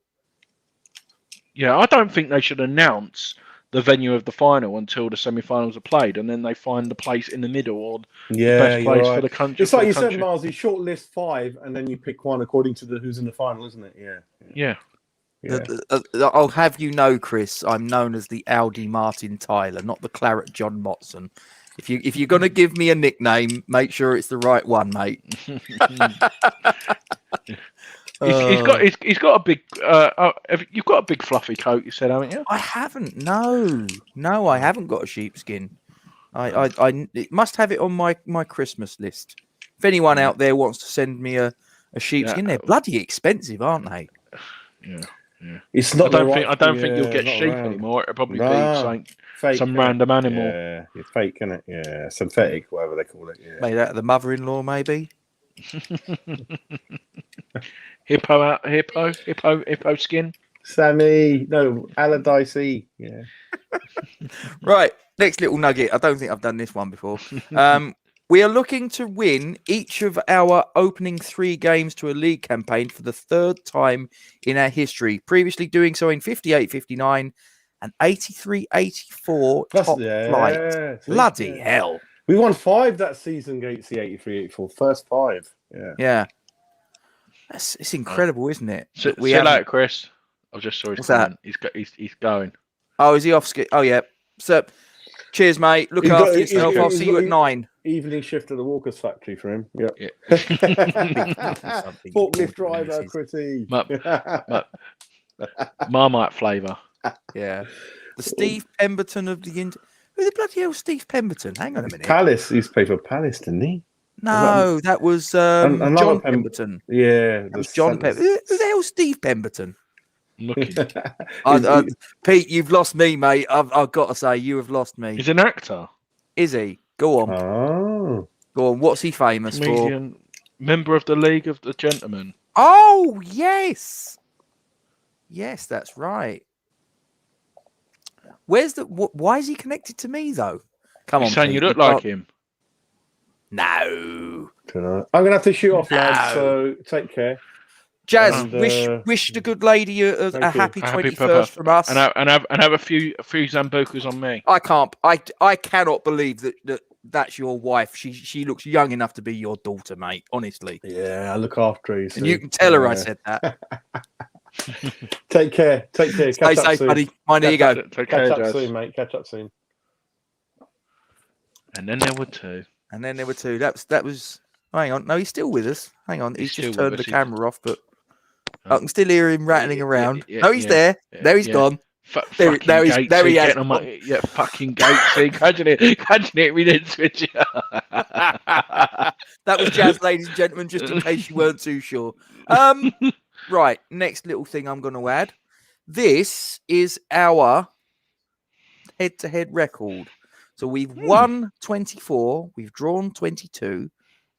Yeah, I don't think they should announce the venue of the final until the semi-finals are played, and then they find the place in the middle or the best you're place right. for the country. It's like you said, Miles. You shortlist 5, and then you pick one according to who's in the final, isn't it? Yeah. I'll have you know, Chris, I'm known as the Audi Martin Tyler, not the Claret John Motson. If you're gonna give me a nickname, make sure it's the right one, mate. He's got a big. You've got a big fluffy coat. You said, haven't you? I haven't. No, I haven't got a sheepskin. I must have it on my Christmas list. If anyone out there wants to send me a sheepskin, they're bloody expensive, aren't they? Yeah. It's not. I don't think you'll get sheep anymore. It'll probably be fake, some random animal. Yeah, it's fake, isn't it? Yeah, synthetic, whatever they call it. Yeah. Made out of the mother-in-law, maybe. Hippo skin. Sammy, no, Allardyce. Yeah. Right, next little nugget. I don't think I've done this one before. We are looking to win each of our opening 3 games to a league campaign for the 3rd time in our history. Previously doing so in 58-59 and 83-84 top flight. Bloody hell. We won 5 that season against the 83-84. First 5. Yeah. It's incredible, isn't it? See you later, Chris. I just saw his What's that? He's going. Oh, is he off? Oh, yeah. So, cheers, mate. Look after yourself. I'll see you at 9. Evening shift at the Walker's factory for him. Yep. Yeah. Forklift driver, Chrissy. Marmite flavour. Yeah. The Steve Pemberton of the Who the bloody hell Steve Pemberton? Hang on a minute. Palace. He used to play for Palace, didn't he? No, that was John Pemberton. Yeah. That was John Pemberton. Who the hell's Steve Pemberton? Looking. Pete, you've lost me, mate. I've got to say, you have lost me. He's an actor. Is he? Go on. Oh. Go on. What's he famous for? Member of the League of the Gentlemen. Oh, yes. Yes, that's right. Where's the... Why is he connected to me, though? Come on, saying Pete, you look like him. No. I'm going to have to shoot off, lads, so take care. Jazz, And, wish the good lady a happy 21st from us. And have a few Zambucas on me. I cannot believe that's your wife. She looks young enough to be your daughter, mate. Honestly. Yeah, I look after you. And you can tell her I said that. Take care. Stay safe, buddy. Mind you go. Catch up soon, mate. Catch up soon. And then there were 2. That was. Hang on. No, he's still with us. Hang on. He's just turned the camera off, but I can still hear him rattling around. No, he's there. There he's gone. There he is. Yeah, fucking gates. Imagine it. We didn't switch it. That was Jazz, ladies and gentlemen, just in case you weren't too sure. Right, next little thing I'm going to add. This is our head-to-head record. So we've won 24, we've drawn 22,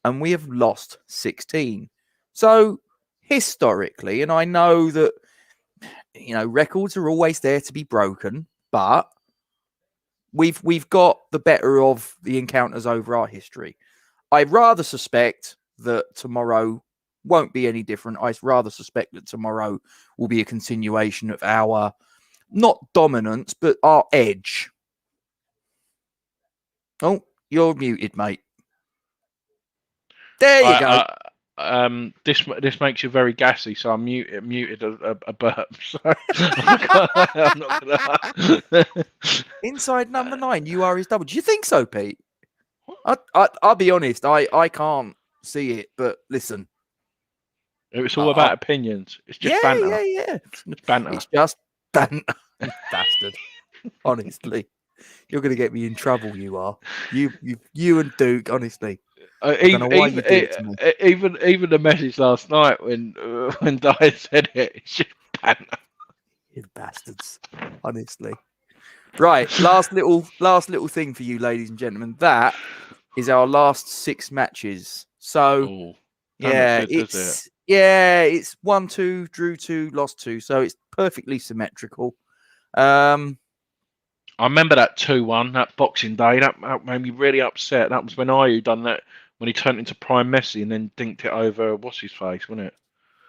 and we have lost 16. So historically, and I know that records are always there to be broken, but we've got the better of the encounters over our history. I rather suspect that tomorrow won't be any different. I rather suspect that tomorrow will be a continuation of our not dominance, but our edge. Oh, you're muted, mate. There you go. This makes you very gassy, so I muted a burp. So I'm not gonna... Inside number 9, you are his double. Do you think so, Pete? I'll be honest. I can't see it, but listen. It's all about opinions. It's just banter. Yeah. It's banter. It's just banter. Bastard. Honestly. You're going to get me in trouble, you are. You and Duke, honestly. Even the message last night when Di said it, it's just banter. You bastards. Honestly. Right, last little thing for you, ladies and gentlemen. That is our last 6 matches. So it's 1-2, drew 2, lost 2. So it's perfectly symmetrical. I remember that 2-1, that Boxing Day. That made me really upset. That was when Ayew done that, when he turned into Prime Messi and then dinked it over what's his face, wasn't it?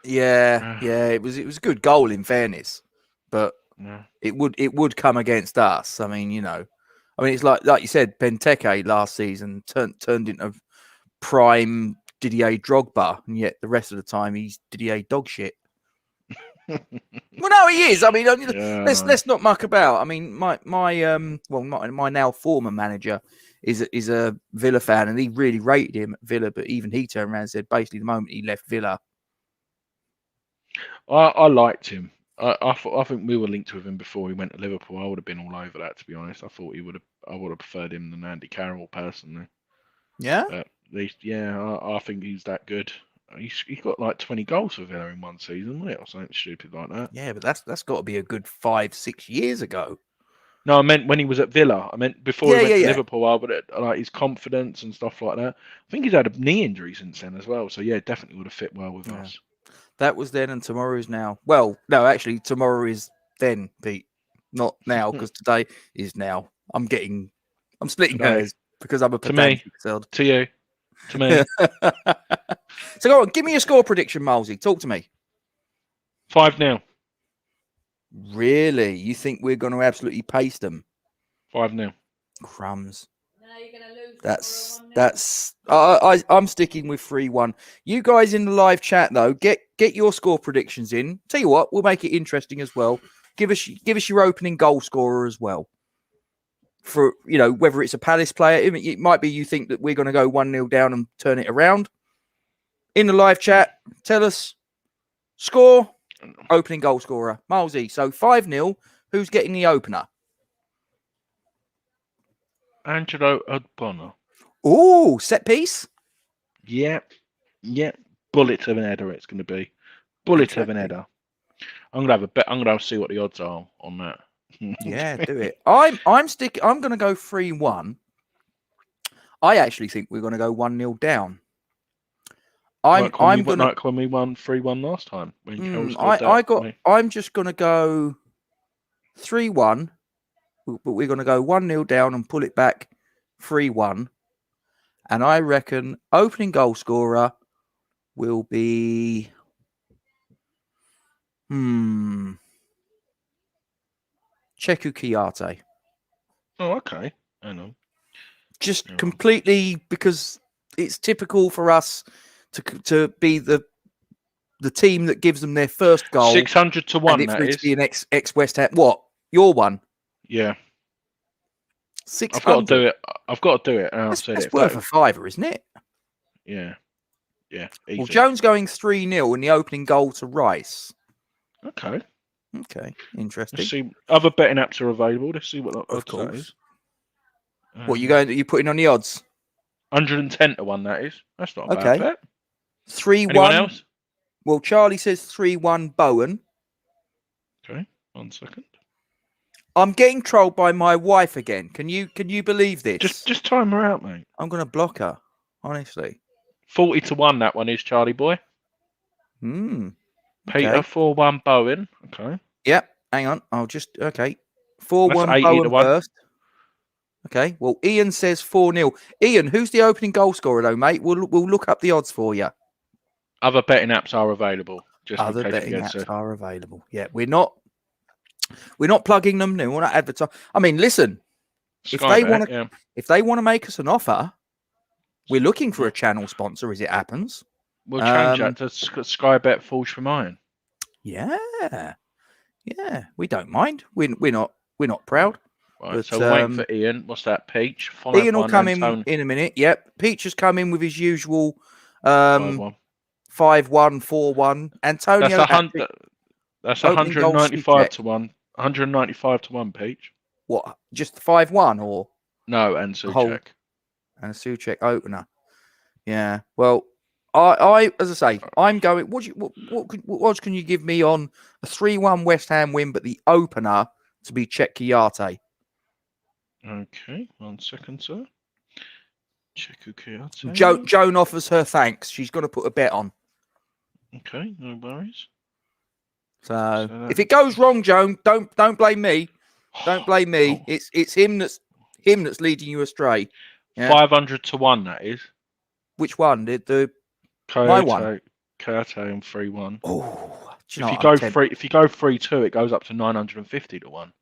Yeah. It was a good goal in fairness, but Yeah. It would come against us. I mean, it's like you said, Benteke last season turned into prime Didier Drogba, and yet the rest of the time he's Didier dog shit. Well, no, he is. I mean, let's not muck about. I mean, my now former manager is a Villa fan, and he really rated him at Villa, but even he turned around and said basically the moment he left Villa. I liked him. I think we were linked with him before he went to Liverpool. I would have been all over that, to be honest. I would have preferred him than Andy Carroll personally. Yeah. At least, yeah, I think he's that good. He got like 20 goals for Villa in one season, wasn't it, or something stupid like that? Yeah, but that's got to be a good 5-6 years ago. No, I meant when he was at Villa. I meant before he went to Liverpool. I would like his confidence and stuff like that. I think he's had a knee injury since then as well. So yeah, definitely would have fit well with us. That was then, and tomorrow is now. Well, no, actually, tomorrow is then, Pete. Not now, because today is now. I'm splitting hairs because I'm a pedantic child. To you. To me. So go on, give me a score prediction, Malesy. Talk to me. 5-0. Really? You think we're going to absolutely paste them? 5-0. Crumbs. No, you're going to lose. I'm sticking with 3-1. You guys in the live chat though, get your score predictions in. Tell you what, we'll make it interesting as well. Give us your opening goal scorer as well. For whether it's a Palace player, it might be you think that we're going to go 1-0 down and turn it around. In the live chat, tell us score, opening goal scorer, Malesy. So 5-0. Who's getting the opener? Angelo Ogbonna. Oh, set piece. Yeah. Bullet of an header. It's going to be bullet of an header. I'm going to have a bet. I'm going to see what the odds are on that. Yeah, do it. I'm going to go 3-1. I actually think we're going to go 1-0 down. I'm going to like when we won 3-1 last time. I'm just going to go 3-1, but we're going to go 1-0 down and pull it back 3-1. And I reckon opening goal scorer will be Cheku Kiyate. Oh, okay. I know. Just completely because it's typical for us to be the team that gives them their first goal. 600 to 1, that is. Be an ex West Ham. What? Your one? Yeah. 600. I've got to do it. That's worth a fiver, isn't it? Yeah. Yeah. Easy. Well, Jones going 3-0 in the opening goal to Rice. Okay. Interesting. Let's see. Other betting apps are available. Let's see what the Of odds course. that is. What you putting on the odds? 110 to 1, that is. That's not a Okay. bad bet. 3-1. Anyone else? Well, Charlie says 3-1 Bowen. Okay. 1 second. I'm getting trolled by my wife again. Can you believe this? Just time her out, mate. I'm going to block her. Honestly. 40 to 1, that one is, Charlie boy. Okay. Peter 4-1 Bowen. Okay. Yep. Hang on. I'll just 4-1 Bowen first. Okay. Well, Ian says 4-0. Ian, who's the opening goal scorer though, mate? We'll look up the odds for you. Other betting apps are available. Other betting apps are available. Yeah, we're not plugging them. No, we're not advertising. I mean, listen. If they want to make us an offer, we're looking for a channel sponsor as it happens. We'll change that to Sky Bet Forge for Mine. Yeah, we don't mind. We're not proud. Right, but, so waiting for Ian. What's that, Peach? Ian will come in a minute. Yep, Peach has come in with his usual 5-1, 4-1. Antonio. That's 195 to 1. 195 to 1, Peach. What? Just 5-1 or no? And Souček. And a Souček opener. Yeah. Well, I as I say, I'm going. What odds can you give me on a 3-1 West Ham win, but the opener to be Czech Kiyate? Okay, 1 second, sir. Czech Kiyate. Joan offers her thanks. She's going to put a bet on. Okay, no worries. So if it goes wrong, Joan, don't blame me. Don't blame me. It's him that's leading you astray. Yeah? 500 to 1, that is. Which one? My one. Kiyate and 3-1. Oh, Do you know if you what? go I'm tempted. free, if you go 3-2, it goes up to 950 to 1.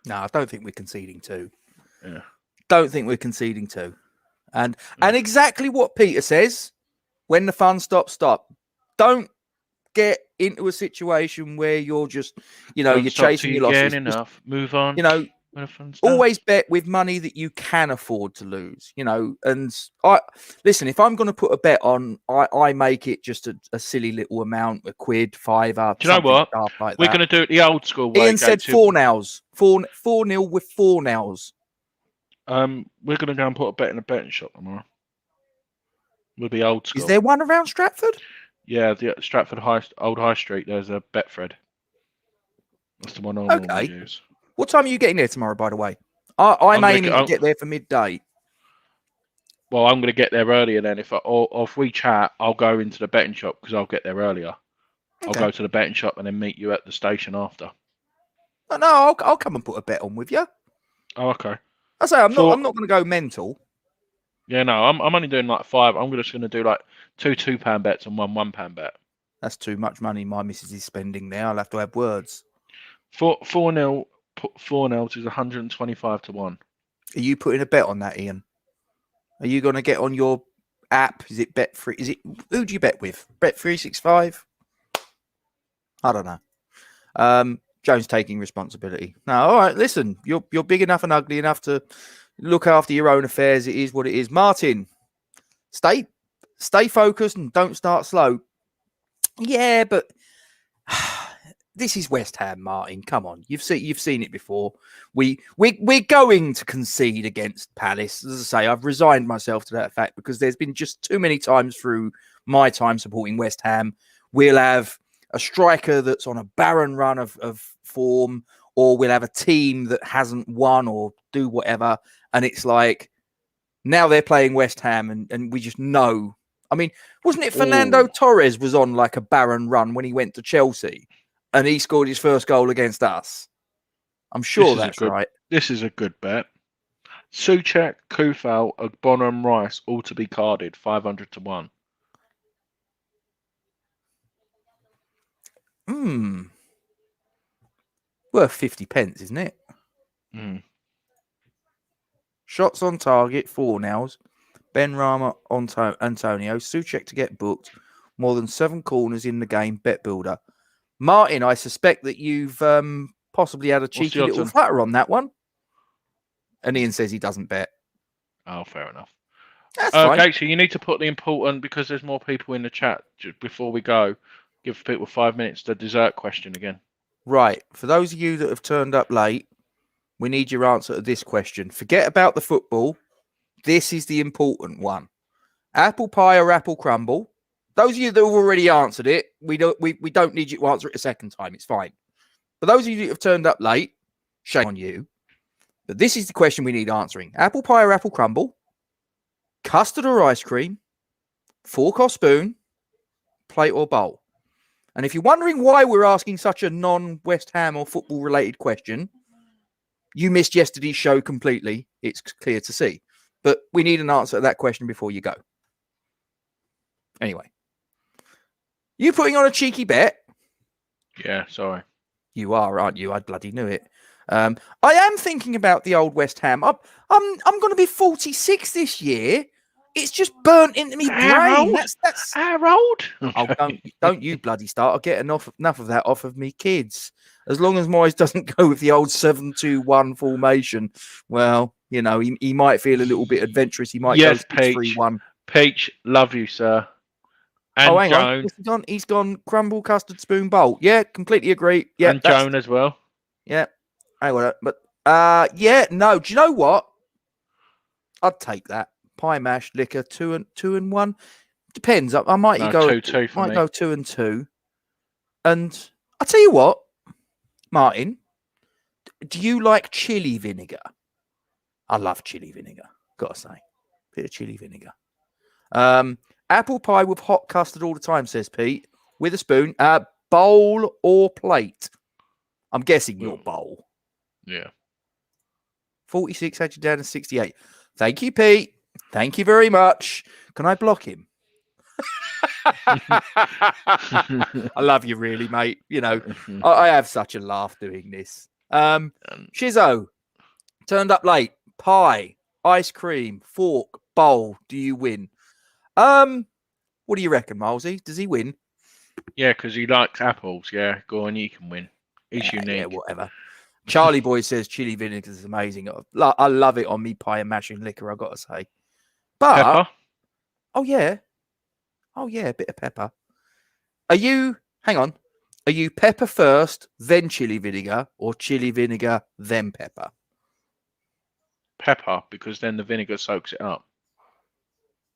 No, I don't think we're conceding 2. Yeah. Don't think we're conceding 2. And Yeah. exactly what Peter says, when the fun stops, stop. Don't get into a situation where you're just, Don't you're stop chasing till your you losses. get enough. Move on. When the fun stops. Always bet with money that you can afford to lose, and listen, if I'm going to put a bet on, I make it just a silly little amount, a quid, £5. Do you know what? Like We're that. going to do it the old school way. Ian said 4-0. 4-0 with 4-0. We're going to go and put a bet in a betting shop tomorrow. We'll be old school. Is there one around Stratford? Yeah, the Stratford Old High Street. There's a Betfred. That's the one I normally use. What time are you getting there tomorrow, by the way? I'm aiming to get there for midday. Well, I'm going to get there earlier then. If we chat, I'll go into the betting shop because I'll get there earlier. Okay. I'll go to the betting shop and then meet you at the station after. No, I'll come and put a bet on with you. Oh, okay. I say I'm not going to go mental. Yeah, no, I'm only doing like 5. I'm just going to do like 2 £2 bets and 1 £1 bet. That's too much money my missus is spending there. I'll have to have words. 4-0 is 125 to 1. Are you putting a bet on that, Ian? Are you going to get on your app? Is it Bet3? Who do you bet with? Bet365? I don't know. Jones taking responsibility. No, all right. Listen, you're big enough and ugly enough to look after your own affairs. It is what it is. Martin, stay focused and don't start slow. Yeah, but this is West Ham, Martin. Come on, you've seen it before. We're going to concede against Palace. As I say, I've resigned myself to that fact because there's been just too many times through my time supporting West Ham. We'll have a striker that's on a barren run of form, or we'll have a team that hasn't won or do whatever, and it's like now they're playing West Ham, and we just know. I mean, wasn't it Fernando Torres was on like a barren run when he went to Chelsea and he scored his first goal against us? I'm sure that's right. This is a good bet. Souček, Kufal, Ogbonna and Rice all to be carded, 500 to 1. Worth 50 pence, isn't it? Shots on target, 4-0. Ben Rama, Antonio. Souček to get booked. More than 7 corners in the game. Bet builder. Martin, I suspect that you've possibly had a cheeky little flutter on that one. And Ian says he doesn't bet. Oh, fair enough. That's fine. Okay, so you need to put the important, because there's more people in the chat, before we go, give people 5 minutes, the dessert question again. Right. For those of you that have turned up late, we need your answer to this question. Forget about the football. This is the important one. Apple pie or apple crumble? Those of you that have already answered it, we don't need you to answer it a second time. It's fine. For those of you that have turned up late, shame on you. But this is the question we need answering. Apple pie or apple crumble? Custard or ice cream? Fork or spoon? Plate or bowl? And if you're wondering why we're asking such a non-West Ham or football-related question, you missed yesterday's show completely. It's clear to see. But we need an answer to that question before you go. Anyway. You putting on a cheeky bet? Yeah, sorry. You are, aren't you? I bloody knew it. I am thinking about the old West Ham. I'm going to be 46 this year. It's just burnt into me brain. That's Harold. Oh, don't you bloody start. I'll get enough of that off of me kids. As long as Moyes doesn't go with the old 7-2-1 formation, well, he might feel a little bit adventurous. He might go 6-3-1. Peach, love you, sir. And hang on. He's gone crumble, custard, spoon, bowl. Yeah, completely agree. Yeah, and Joan as well. Yeah. Hang on. But no. Do you know what? I'd take that. Pie mash, liquor, 2 and 1. Depends. I might go 2-2 for me. Go 2 and 2. And I'll tell you what, Martin, do you like chili vinegar? I love chili vinegar, gotta say. Bit of chili vinegar. Apple pie with hot custard all the time, says Pete. With a spoon. Bowl or plate? I'm guessing your bowl. Yeah. 46 had you down to 68. Thank you, Pete. Thank you very much. Can I block him? I love you, really, mate. You know, I have such a laugh doing this. Shizzo, turned up late. Pie, ice cream, fork, bowl. Do you win? What do you reckon, Milesy? Does he win? Yeah, because he likes apples. Yeah, go on, you can win. He's unique. Yeah, whatever. Charlie Boy says chili vinegar is amazing. I love it on me pie and mashing liquor, I've got to say. But, Pepper? Oh, yeah, a bit of pepper. Hang on, are you pepper first, then chili vinegar, or chili vinegar, then pepper? Pepper, because then the vinegar soaks it up.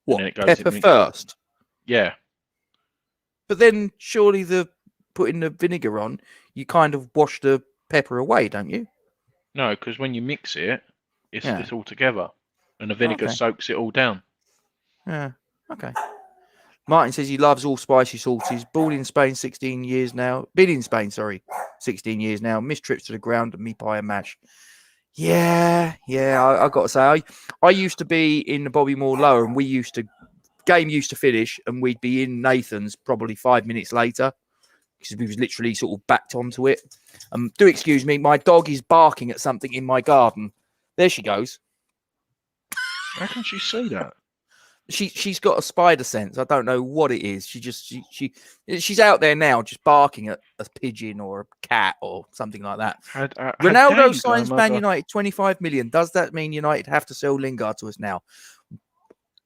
What, And then it goes pepper first? Yeah. But then surely putting the vinegar on, you kind of wash the pepper away, don't you? No, because when you mix it, it's all together. And the vinegar soaks it all down. Yeah, okay. Martin says he loves all spicy sauces. Born in Spain 16 years now. Been in Spain, 16 years now. Missed trips to the ground and me pie and mash. Yeah, I got to say, I used to be in the Bobby Moore Lower, and game used to finish and we'd be in Nathan's probably 5 minutes later because we was literally sort of backed onto it. Do excuse me, my dog is barking at something in my garden. There she goes. How can she see that? She's got a spider sense. I don't know what it is. She's out there now, just barking at a pigeon or a cat or something like that. Ronaldo signs Man United 25 million. Does that mean United have to sell Lingard to us now?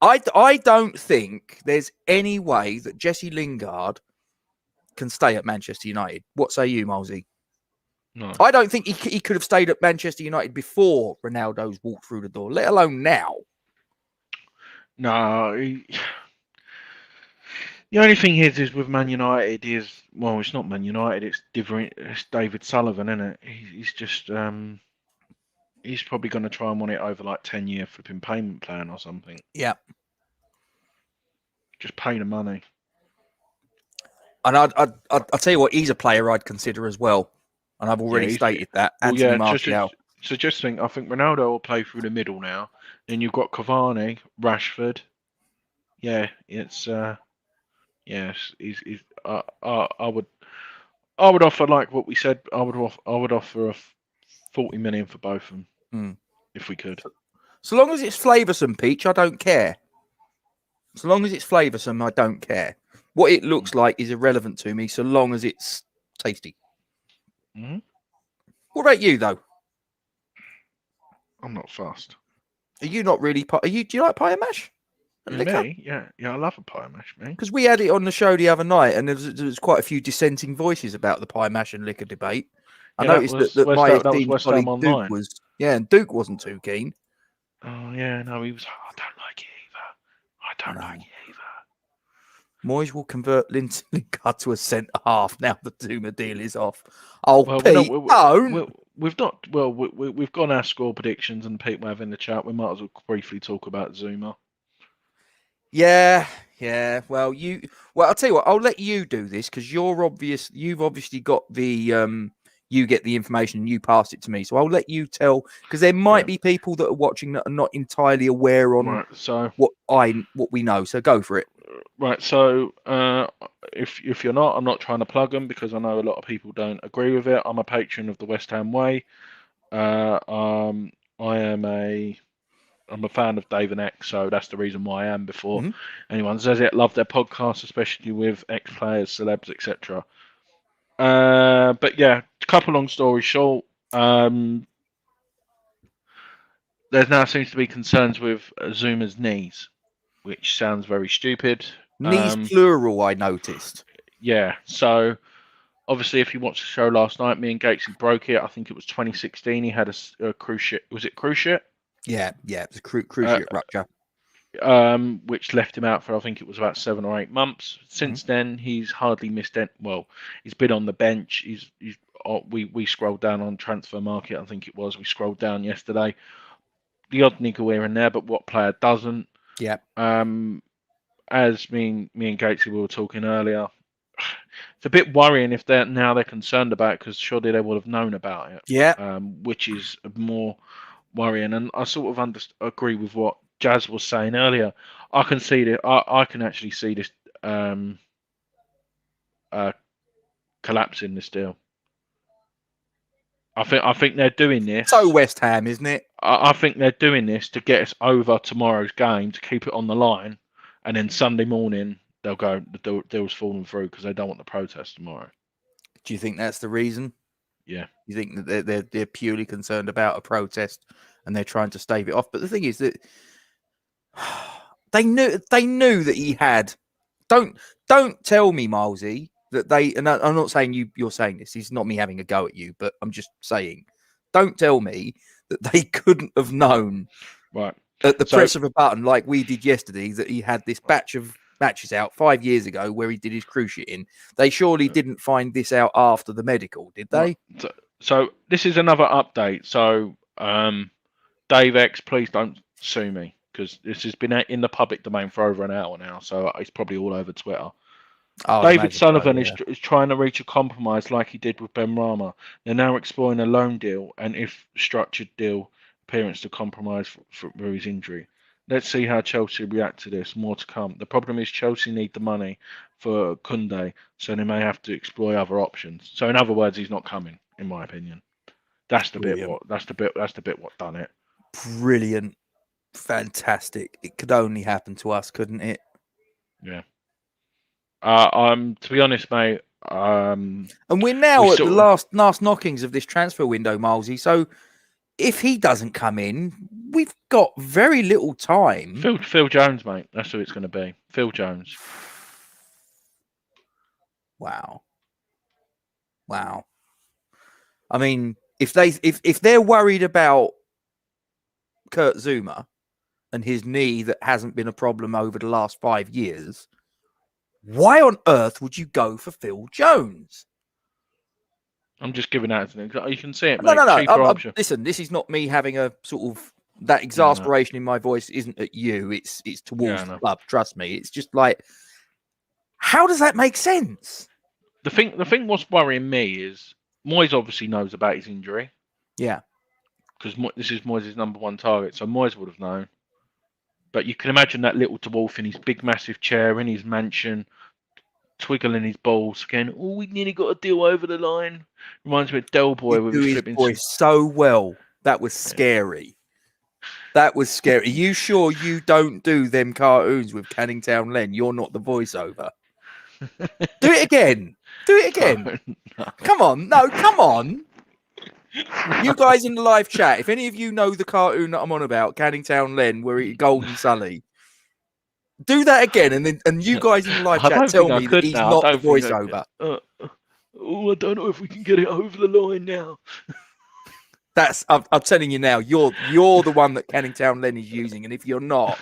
I don't think there's any way that Jesse Lingard can stay at Manchester United. What say you, Molesy? No. I don't think he could have stayed at Manchester United before Ronaldo's walked through the door, let alone now. No, the only thing is with Man United it's not Man United, it's different. It's David Sullivan, isn't it? He's just he's probably going to try and want it over like 10-year flipping payment plan or something. Yeah, just pay the money. And I'll tell you what, he's a player I'd consider as well, and I've already stated that. Anthony Martial. So just think, I think Ronaldo will play through the middle now. Then you've got Cavani, Rashford. Yeah, it's yes. I would offer, like what we said. I would offer a 40 million for both of them if we could. So long as it's flavoursome, Peach, I don't care. So long as it's flavoursome, I don't care. What it looks like is irrelevant to me, so long as it's tasty. Mm-hmm. What about you, though? I'm not fast. Are you not really? Do you like pie and mash? Me? Yeah, I love a pie and mash, man. Because we had it on the show the other night, and there was quite a few dissenting voices about the pie mash and liquor debate. I noticed that my esteemed colleague Duke was, and Duke wasn't too keen. Oh yeah, no, he was. I don't like it either. I don't like it either. Moyes will convert Lingard to a centre half now the Zuma deal is off. Oh, well, Pete, we've not. Well, we've gone our score predictions, and people have in the chat. We might as well briefly talk about Zuma. Yeah. Well, I'll tell you what. I'll let you do this because you've obviously got the you get the information and you pass it to me. So I'll let you tell because there might be people that are watching that are not entirely aware on what we know. So go for it. Right. So if you're not, I'm not trying to plug them because I know a lot of people don't agree with it. I'm a patron of the West Ham Way. I'm a fan of Dave and X, so that's the reason why I am. Before anyone says it, love their podcast, especially with ex-players, celebs, etc. But yeah, to cut a long story short, there now seems to be concerns with Zuma's knees, which sounds very stupid. Knees plural, I noticed. Yeah, so obviously, if you watched the show last night, me and Gatesy broke it. I think it was 2016. He had a cruciate. Was it cruciate? Yeah, it was a cruciate rupture. Which left him out for, I think it was about 7 or 8 months. Since then, he's hardly missed it. Well, he's been on the bench. We scrolled down on Transfer Market. I think it was. We scrolled down yesterday. The odd nigger here and there, but what player doesn't? Yeah. As me and Gatesy we were talking earlier, it's a bit worrying if they're concerned about it because surely they would have known about it. Yeah. Which is more worrying, and I sort of agree with what Jazz was saying earlier. I can see that. I can actually see this collapsing this deal. I think they're doing this. So West Ham, isn't it? I think they're doing this to get us over tomorrow's game, to keep it on the line, and then Sunday morning they'll go, the deal's falling through because they don't want the protest tomorrow. Do you think that's the reason? Yeah. You think that they're purely concerned about a protest and they're trying to stave it off? But the thing is that they knew that he had. Don't tell me, Milesy, that they. And I'm not saying you're saying this. It's not me having a go at you, but I'm just saying, don't tell me that they couldn't have known, right, at the press of a button like we did yesterday, that he had this batch of matches out 5 years ago where he did his cruciating. They surely didn't find this out after the medical, did they? So this is another update. So Dave X, please don't sue me, because this has been in the public domain for over an hour now, so it's probably all over Twitter. David Sullivan is trying to reach a compromise like he did with Ben Rama. They're now exploring a loan deal and, if structured deal, appearance to compromise for his injury. Let's see how Chelsea react to this. More to come. The problem is Chelsea need the money for Koundé, so they may have to explore other options. So in other words, he's not coming, in my opinion. That's the bit. That's the bit what done it. Brilliant, fantastic. It could only happen to us, couldn't it? Yeah. To be honest, mate. And we're now at the last knockings of this transfer window, Milesy. So if he doesn't come in, we've got very little time. Phil Jones, mate. That's who it's going to be. Phil Jones. Wow. I mean, if they're worried about Kurt Zuma and his knee that hasn't been a problem over the last 5 years, why on earth would you go for Phil Jones? I'm just giving out as an example. You can see it, No, mate. no. Listen, this is not me having a sort of that exasperation in my voice. Isn't at you. It's towards the club. Trust me. It's just like, how does that make sense? The thing what's worrying me is Moyes obviously knows about his injury. Yeah, because this is Moyes' #1 target, so Moyes would have known. But you can imagine that little dwarf in his big, massive chair in his mansion, twiggling his balls, going, "Oh, we nearly got a deal over the line." Reminds me of Del Boy with his flipping voice so well. That was scary. That was scary. Are you sure you don't do them cartoons with Canning Town Len? You're not the voiceover. Do it again. Do it again. No. Come on. No, come on. You guys in the live chat, if any of you know the cartoon that I'm on about, Canning Town Len, where he Golden Sully, do that again, and you guys in the live chat tell me that he's not the voiceover. I don't know if we can get it over the line now. I'm telling you now, you're the one that Canning Town Len is using, and if you're not,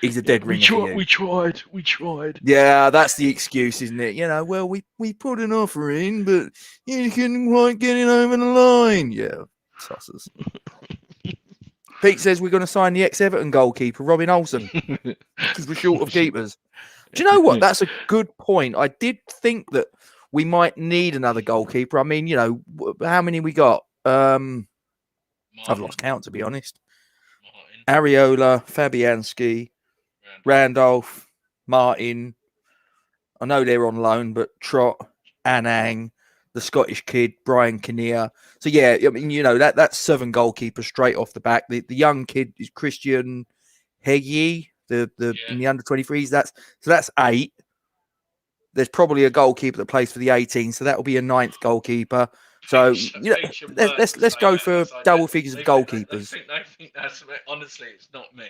he's a dead ringer. We tried. Yeah, that's the excuse, isn't it? You know, well, we put an offer in, but you couldn't quite get it over the line. Yeah, tossers. Pete says we're going to sign the ex-Everton goalkeeper, Robin Olsen, because we're short of keepers. Do you know what? That's a good point. I did think that we might need another goalkeeper. I mean, you know, how many we got? I've lost count, to be honest. Areola, Fabianski, Randolph, Martin. I know they're on loan, but Trott, Anang, the Scottish kid, Brian Kinnear. So, yeah, I mean, you know, that's 7 goalkeepers straight off the back. The young kid is Christian Hegyi, in the under-23s. That's 8. There's probably a goalkeeper that plays for the 18, so that will be a 9th goalkeeper. So, you know, let's go for double figures of goalkeepers. I think that's honestly, it's not me.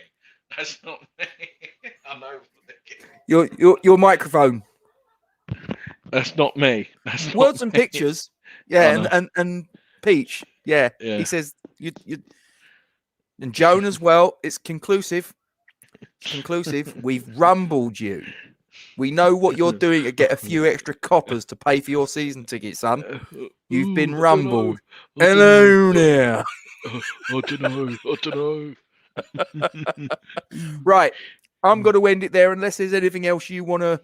That's not me. I'm over the Your microphone. That's not me. That's Words not and me. pictures. Yeah, and Peach. Yeah. He says you and Joan as well. It's conclusive. We've rumbled you. We know what you're doing to get a few extra coppers to pay for your season ticket, son. You've been rumbled. Hello there. I don't know. Right. I'm going to end it there unless there's anything else you want to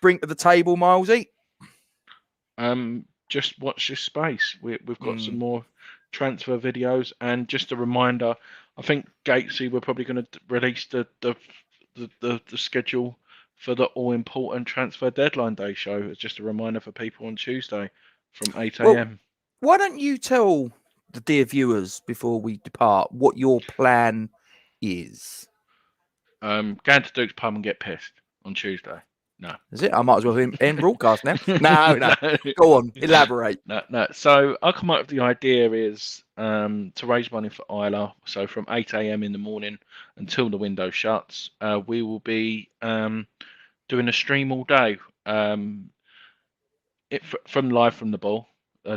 bring to the table, Milesy. Just watch this space. We've got some more transfer videos, and just a reminder, I think Gatesy, we're probably going to release the schedule for the all-important transfer deadline day show. It's just a reminder for people on Tuesday from 8 a.m. Why don't you tell the dear viewers before we depart what your plan is? Going to Duke's pub and get pissed on Tuesday. No. Is it? I might as well end broadcast now. No. Go on, elaborate. No. So I'll come up with the idea is to raise money for Isla. So from 8 a.m. in the morning until the window shuts, we will be doing a stream all day. From live from the ball,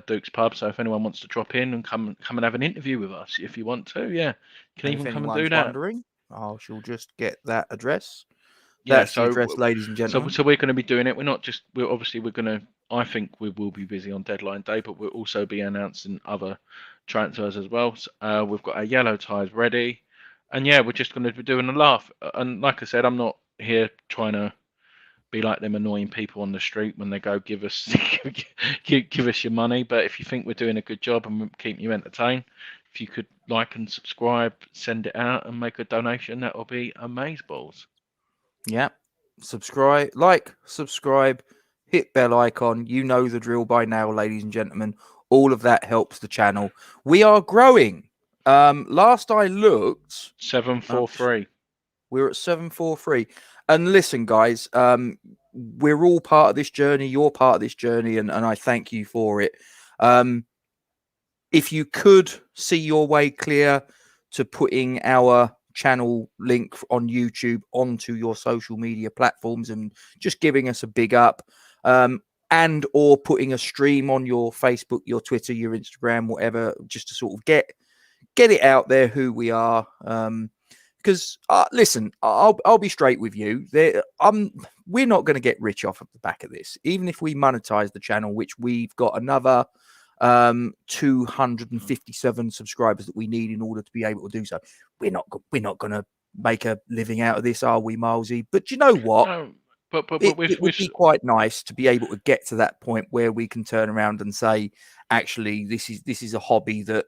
Duke's pub. So if anyone wants to drop in and come and have an interview with us, if you want to, you can even come and do that. Wondering, I shall just get that address. Yeah, That's the address, ladies and gentlemen. So we're going to be doing it. We're not just. We're going to. I think we will be busy on deadline day, but we'll also be announcing other transfers as well. So, we've got our yellow ties ready, and we're just going to be doing a laugh. And like I said, I'm not here trying to be like them annoying people on the street when they go give us give us your money. But if you think we're doing a good job and we're keeping you entertained, if you could like and subscribe, send it out, and make a donation, that will be amazeballs. Yeah. Subscribe, hit bell icon. You know the drill by now, ladies and gentlemen. All of that helps the channel. We are growing. Last I looked, 743. We're at 743. And listen, guys, we're all part of this journey. You're part of this journey, and I thank you for it. If you could see your way clear to putting our channel link on YouTube onto your social media platforms and just giving us a big up, and or putting a stream on your Facebook, your Twitter, your Instagram, whatever, just to sort of get it out there who we are. Because listen, I'll be straight with you. We're not going to get rich off of the back of this, even if we monetize the channel, which we've got another 257 subscribers that we need in order to be able to do so. We're not going to make a living out of this, are we, Milesy? But you know what? No, but it would be quite nice to be able to get to that point where we can turn around and say, actually, this is a hobby that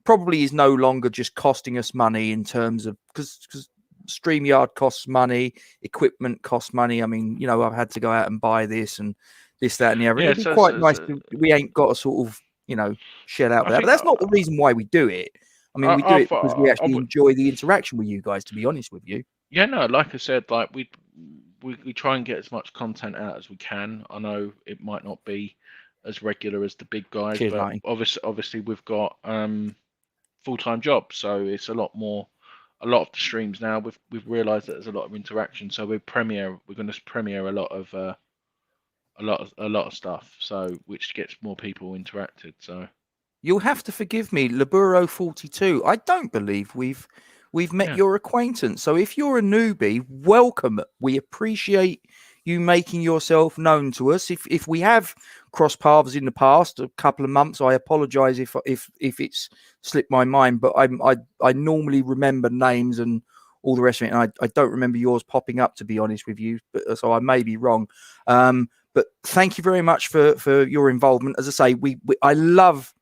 probably is no longer just costing us money in terms of because StreamYard costs money, equipment costs money. I mean, I've had to go out and buy this and this, that, and the other. It'd be quite nice. We ain't got to sort of, shell out that. But that's not the reason why we do it. I mean, we do it because we actually enjoy the interaction with you guys, to be honest with you. Yeah, no, like I said, like we try and get as much content out as we can. I know it might not be as regular as the big guys, Cheers, but Martin. obviously we've got full-time jobs, so it's a lot of the streams now. We've realised that there's a lot of interaction, so we're going to premiere a lot of stuff, so which gets more people interacted. So you'll have to forgive me, Laburo 42. I don't believe we've met your acquaintance. So if you're a newbie, welcome. We appreciate you making yourself known to us. If we have crossed paths in the past, a couple of months, I apologise if it's slipped my mind. But I normally remember names and all the rest of it, and I don't remember yours popping up, to be honest with you. But so I may be wrong. But thank you very much for your involvement. As I say, I love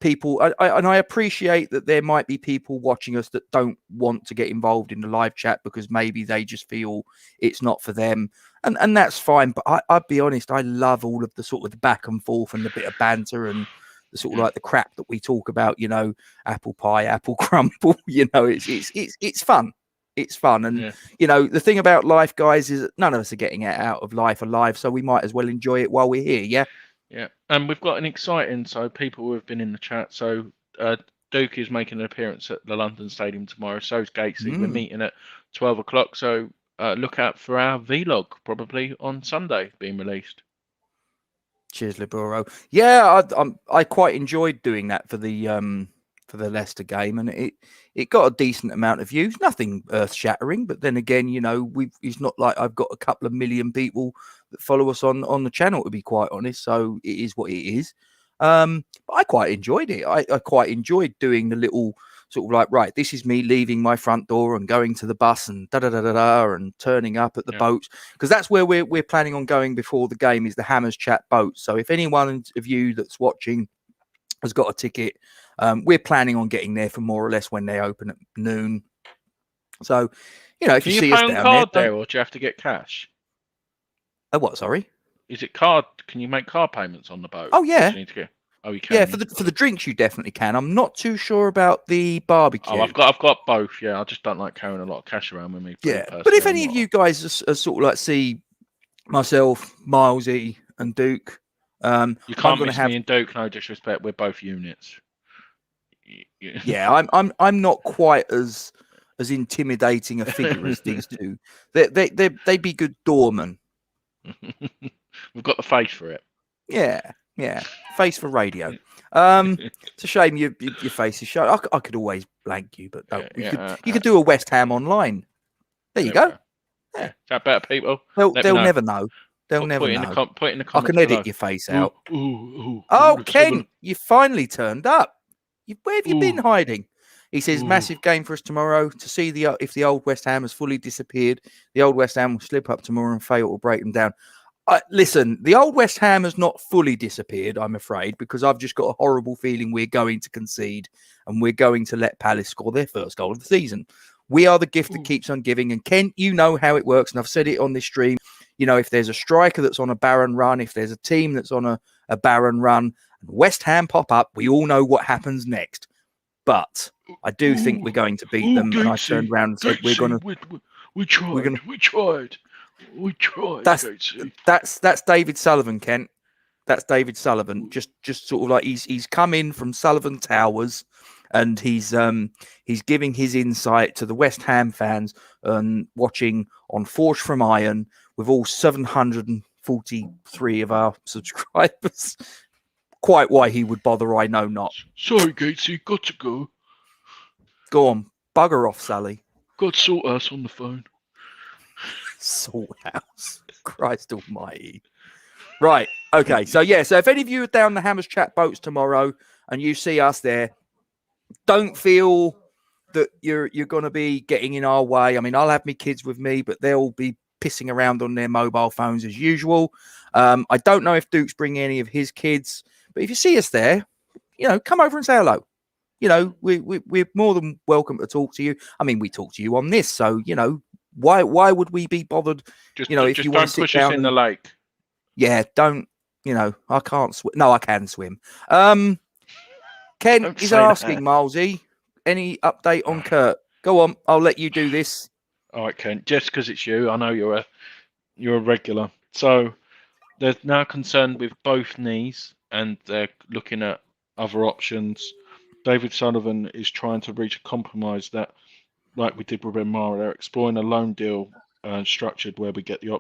people, and I appreciate that there might be people watching us that don't want to get involved in the live chat because maybe they just feel it's not for them, and that's fine. But I'll be honest, I love all of the sort of the back and forth and the bit of banter and the sort of like the crap that we talk about. Apple pie, apple crumble. It's fun. It's fun. And, the thing about life, guys, is that none of us are getting out of life alive. So we might as well enjoy it while we're here. Yeah. Yeah. And we've got an exciting, so people who have been in the chat. So Duke is making an appearance at the London Stadium tomorrow. So is Gatesy. We're meeting at 12 o'clock. So look out for our vlog probably on Sunday being released. Cheers, Libero. Yeah, I quite enjoyed doing that for the Leicester game, and it got a decent amount of views. Nothing earth shattering, but then again, it's not like I've got a couple of million people that follow us on the channel, to be quite honest. So it is what it is. But I quite enjoyed it. I quite enjoyed doing the little sort of like, right, this is me leaving my front door and going to the bus and and turning up at the boats, because that's where we're planning on going before the game, is the Hammers Chat boat. So if anyone of you that's watching has got a ticket, we're planning on getting there for more or less when they open at noon. So, if Can you you see pay us on down card there, there, or do you have to get cash? oh, what? Sorry. Is it card? Can you make card payments on the boat? Oh Or yeah, do you need to get... Oh, you yeah. can. For the drinks, you definitely can. I'm not too sure about the barbecue. Oh, I've got both. Yeah, I just don't like carrying a lot of cash around with me. Yeah, Personally, but if any of you guys are sort of like see myself, Milesy, and Duke, you I'm can't going miss to have. me and Duke. No disrespect, we're both units. Yeah, I'm not quite as intimidating a figure as these two. They'd be good doormen. We've got the face for it. Yeah. Face for radio. It's a shame your face is shown. I could always blank you, but no, you could do a West Ham online. There you go. Yeah. Is that better, people? They'll never know. They'll never know. Put in the I comments can edit below. your face out. Ooh, Oh, let's Ken, have a- you finally turned up. Where have you been Ooh. hiding? He says, Ooh. massive game for us tomorrow to see if the old West Ham has fully disappeared. The old West Ham will slip up tomorrow and fail to break them down. Listen, the old West Ham has not fully disappeared, I'm afraid, because I've just got a horrible feeling we're going to concede and we're going to let Palace score their first goal of the season. We are the gift that keeps on giving. And Ken, you know how it works. And I've said it on this stream. If there's a striker that's on a barren run, if there's a team that's on a barren run, and West Ham pop up, we all know what happens next. But I do think we're going to beat them. And I turned around and said, we're going to... We tried. That's David Sullivan, Kent. That's David Sullivan. Just sort of like he's come in from Sullivan Towers, and he's giving his insight to the West Ham fans and watching on Forged from Iron with all 743 of our subscribers. Quite why he would bother, I know not. Sorry, Gatesy, got to go. Go on, bugger off, Sally. Got sort us on the phone. Salthouse. Christ almighty. Right. Okay. So if any of you are down the Hammers Chat boats tomorrow and you see us there, don't feel that you're going to be getting in our way. I mean, I'll have my kids with me, but they'll be pissing around on their mobile phones as usual. I don't know if Duke's bringing any of his kids, but if you see us there, come over and say hello. We're more than welcome to talk to you. I mean, we talk to you on this, so why would we be bothered? If you don't push us in the lake. Yeah, don't. I can't swim. No, I can swim. Ken is asking Milesy, any update on Kurt? Go on, I'll let you do this. All right, Ken. Just because it's you, I know you're a regular. So they're now concerned with both knees, and they're looking at other options. David Sullivan is trying to reach a compromise that, like we did with Mara, they're exploring a loan deal structured where we get the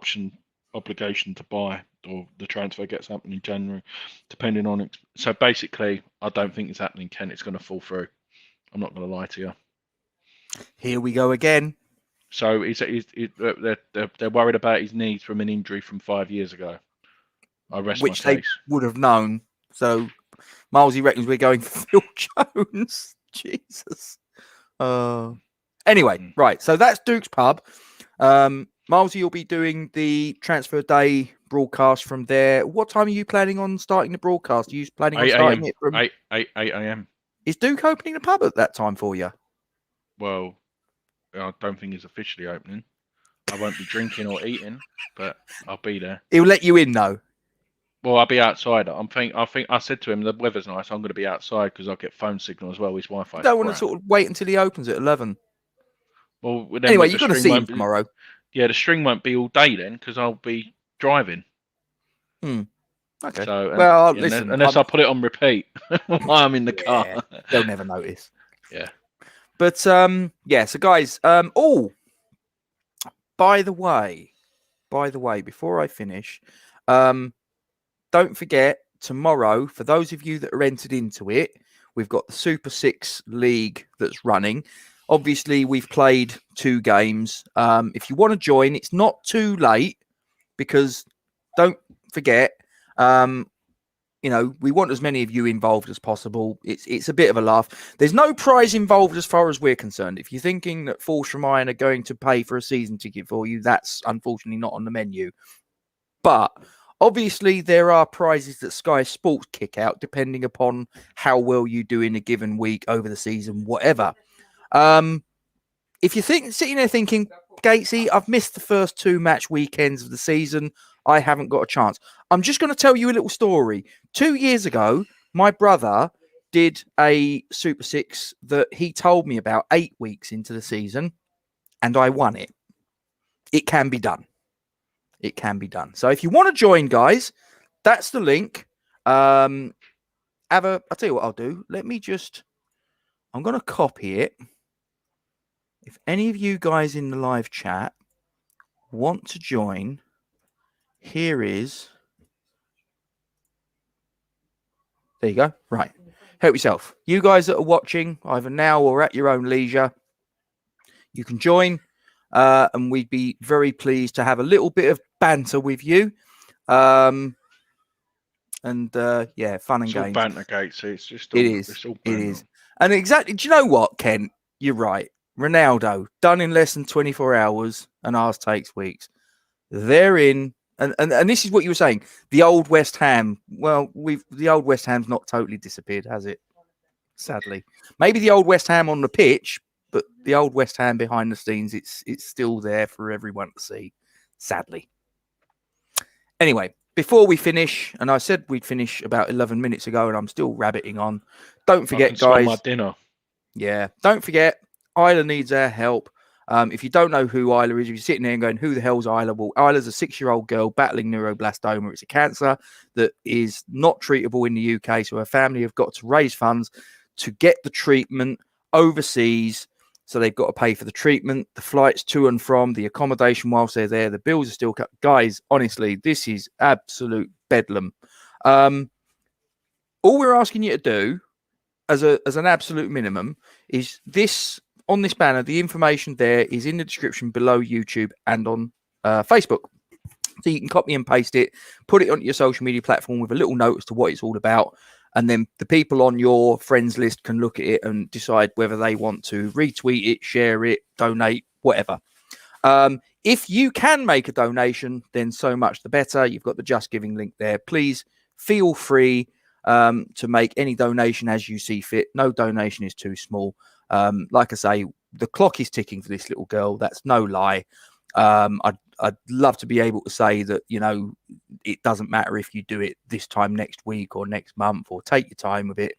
obligation to buy, or the transfer gets happening in January, depending on it. So basically, I don't think it's happening, Ken. It's going to fall through. I'm not going to lie to you. Here we go again. So they're worried about his knees from an injury from 5 years ago. I rest my case. Which they would have known. So Milesy reckons we're going for Phil Jones. Jesus. Anyway, right. So that's Duke's Pub. Milesy, you'll be doing the transfer day broadcast from there. What time are you planning on starting the broadcast? Are you planning on starting it from 8 a.m. Is Duke opening the pub at that time for you? Well, I don't think it's officially opening. I won't be drinking or eating, but I'll be there. He'll let you in though. Well, I'll be outside. I think I said to him the weather's nice. I'm going to be outside because I'll get phone signal as well. His Wi-Fi. You don't want to sort of wait until he opens at 11. Well, anyway, you're going to see him tomorrow. Yeah, the string won't be all day then because I'll be driving. Okay. So, well, listen. Unless I put it on repeat while I'm in the car, they'll never notice. Yeah. But So guys, by the way, before I finish, don't forget tomorrow, for those of you that are entered into it, we've got the Super 6 League that's running. Obviously, we've played 2 games. If you want to join, it's not too late because don't forget, we want as many of you involved as possible. It's a bit of a laugh. There's no prize involved as far as we're concerned. If you're thinking that Force from Iron are going to pay for a season ticket for you, that's unfortunately not on the menu. But obviously, there are prizes that Sky Sports kick out depending upon how well you do in a given week, over the season, whatever. if you're sitting there thinking, Gatesy, I've missed the first 2 match weekends of the season, I haven't got a chance. I'm just going to tell you a little story. 2 years ago, my brother did a Super Six that he told me about 8 weeks into the season, and I won it. It can be done. It can be done. So if you want to join, guys, that's the link. I'll tell you what I'll do. I'm going to copy it. If any of you guys in the live chat want to join, here is. There you go. Right. Help yourself. You guys that are watching, either now or at your own leisure, you can join. And we'd be very pleased to have a little bit of banter with you. Fun and It's all games. banter, Gates. It's just It is. It's all It banter. is. And exactly. Do you know what, Ken? You're right. Ronaldo done in less than 24 hours, and ours takes weeks. They're in, and this is what you were saying. The old West Ham. Well, the old West Ham's not totally disappeared, has it? Sadly, maybe the old West Ham on the pitch, but the old West Ham behind the scenes, it's still there for everyone to see. Sadly. Anyway, before we finish, and I said we'd finish about 11 minutes ago, and I'm still rabbiting on. Don't forget, I can smell guys. my dinner. Yeah, don't forget, Isla needs our help. If you don't know who Isla is, if you're sitting there and going, who the hell's Isla? Well, Isla's a 6-year-old girl battling neuroblastoma. It's a cancer that is not treatable in the UK. So her family have got to raise funds to get the treatment overseas. So they've got to pay for the treatment, the flights to and from, the accommodation whilst they're there. The bills are still cut. Guys, honestly, this is absolute bedlam. All we're asking you to do as an absolute minimum is this. On this banner, the information there is in the description below YouTube and on Facebook. So you can copy and paste it, put it onto your social media platform with a little note as to what it's all about. And then the people on your friends list can look at it and decide whether they want to retweet it, share it, donate, whatever. If you can make a donation, then so much the better. You've got the Just Giving link there. Please feel free to make any donation as you see fit. No donation is too small. Like I say, the clock is ticking for this little girl. That's no lie. I'd love to be able to say that, you know, it doesn't matter if you do it this time next week or next month or take your time with it.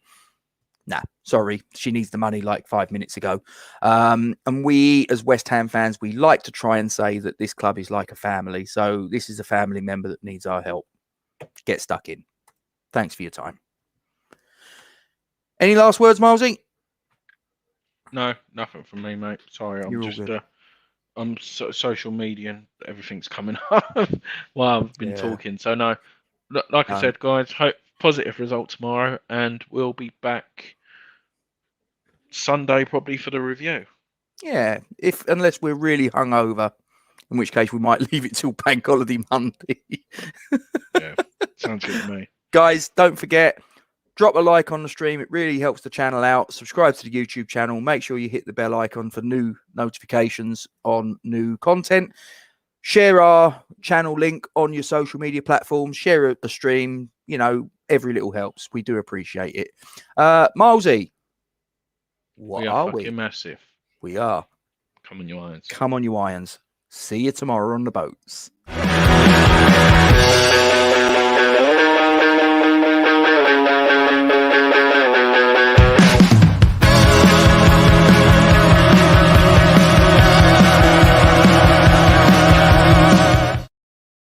Nah, sorry. She needs the money like 5 minutes ago. And we, as West Ham fans, we like to try and say that this club is like a family. So this is a family member that needs our help. Get stuck in. Thanks for your time. Any last words, Milesy? No, nothing from me, mate. Sorry, I'm You're all just good. social media and everything's coming up while I've been talking. So no, like I said, guys, hope positive result tomorrow, and we'll be back Sunday probably for the review. Yeah, unless we're really hungover, in which case we might leave it till Bank Holiday Monday. Yeah, sounds good to me. Guys, don't forget, drop a like on the stream. It really helps the channel out. Subscribe to the YouTube channel. Make sure you hit the bell icon for new notifications on new content. Share our channel link on your social media platforms. Share the stream. You know, every little helps. We do appreciate it. Milesy, what We are are we? fucking massive. We are. Come on, you irons. Come on, you irons. See you tomorrow on the boats.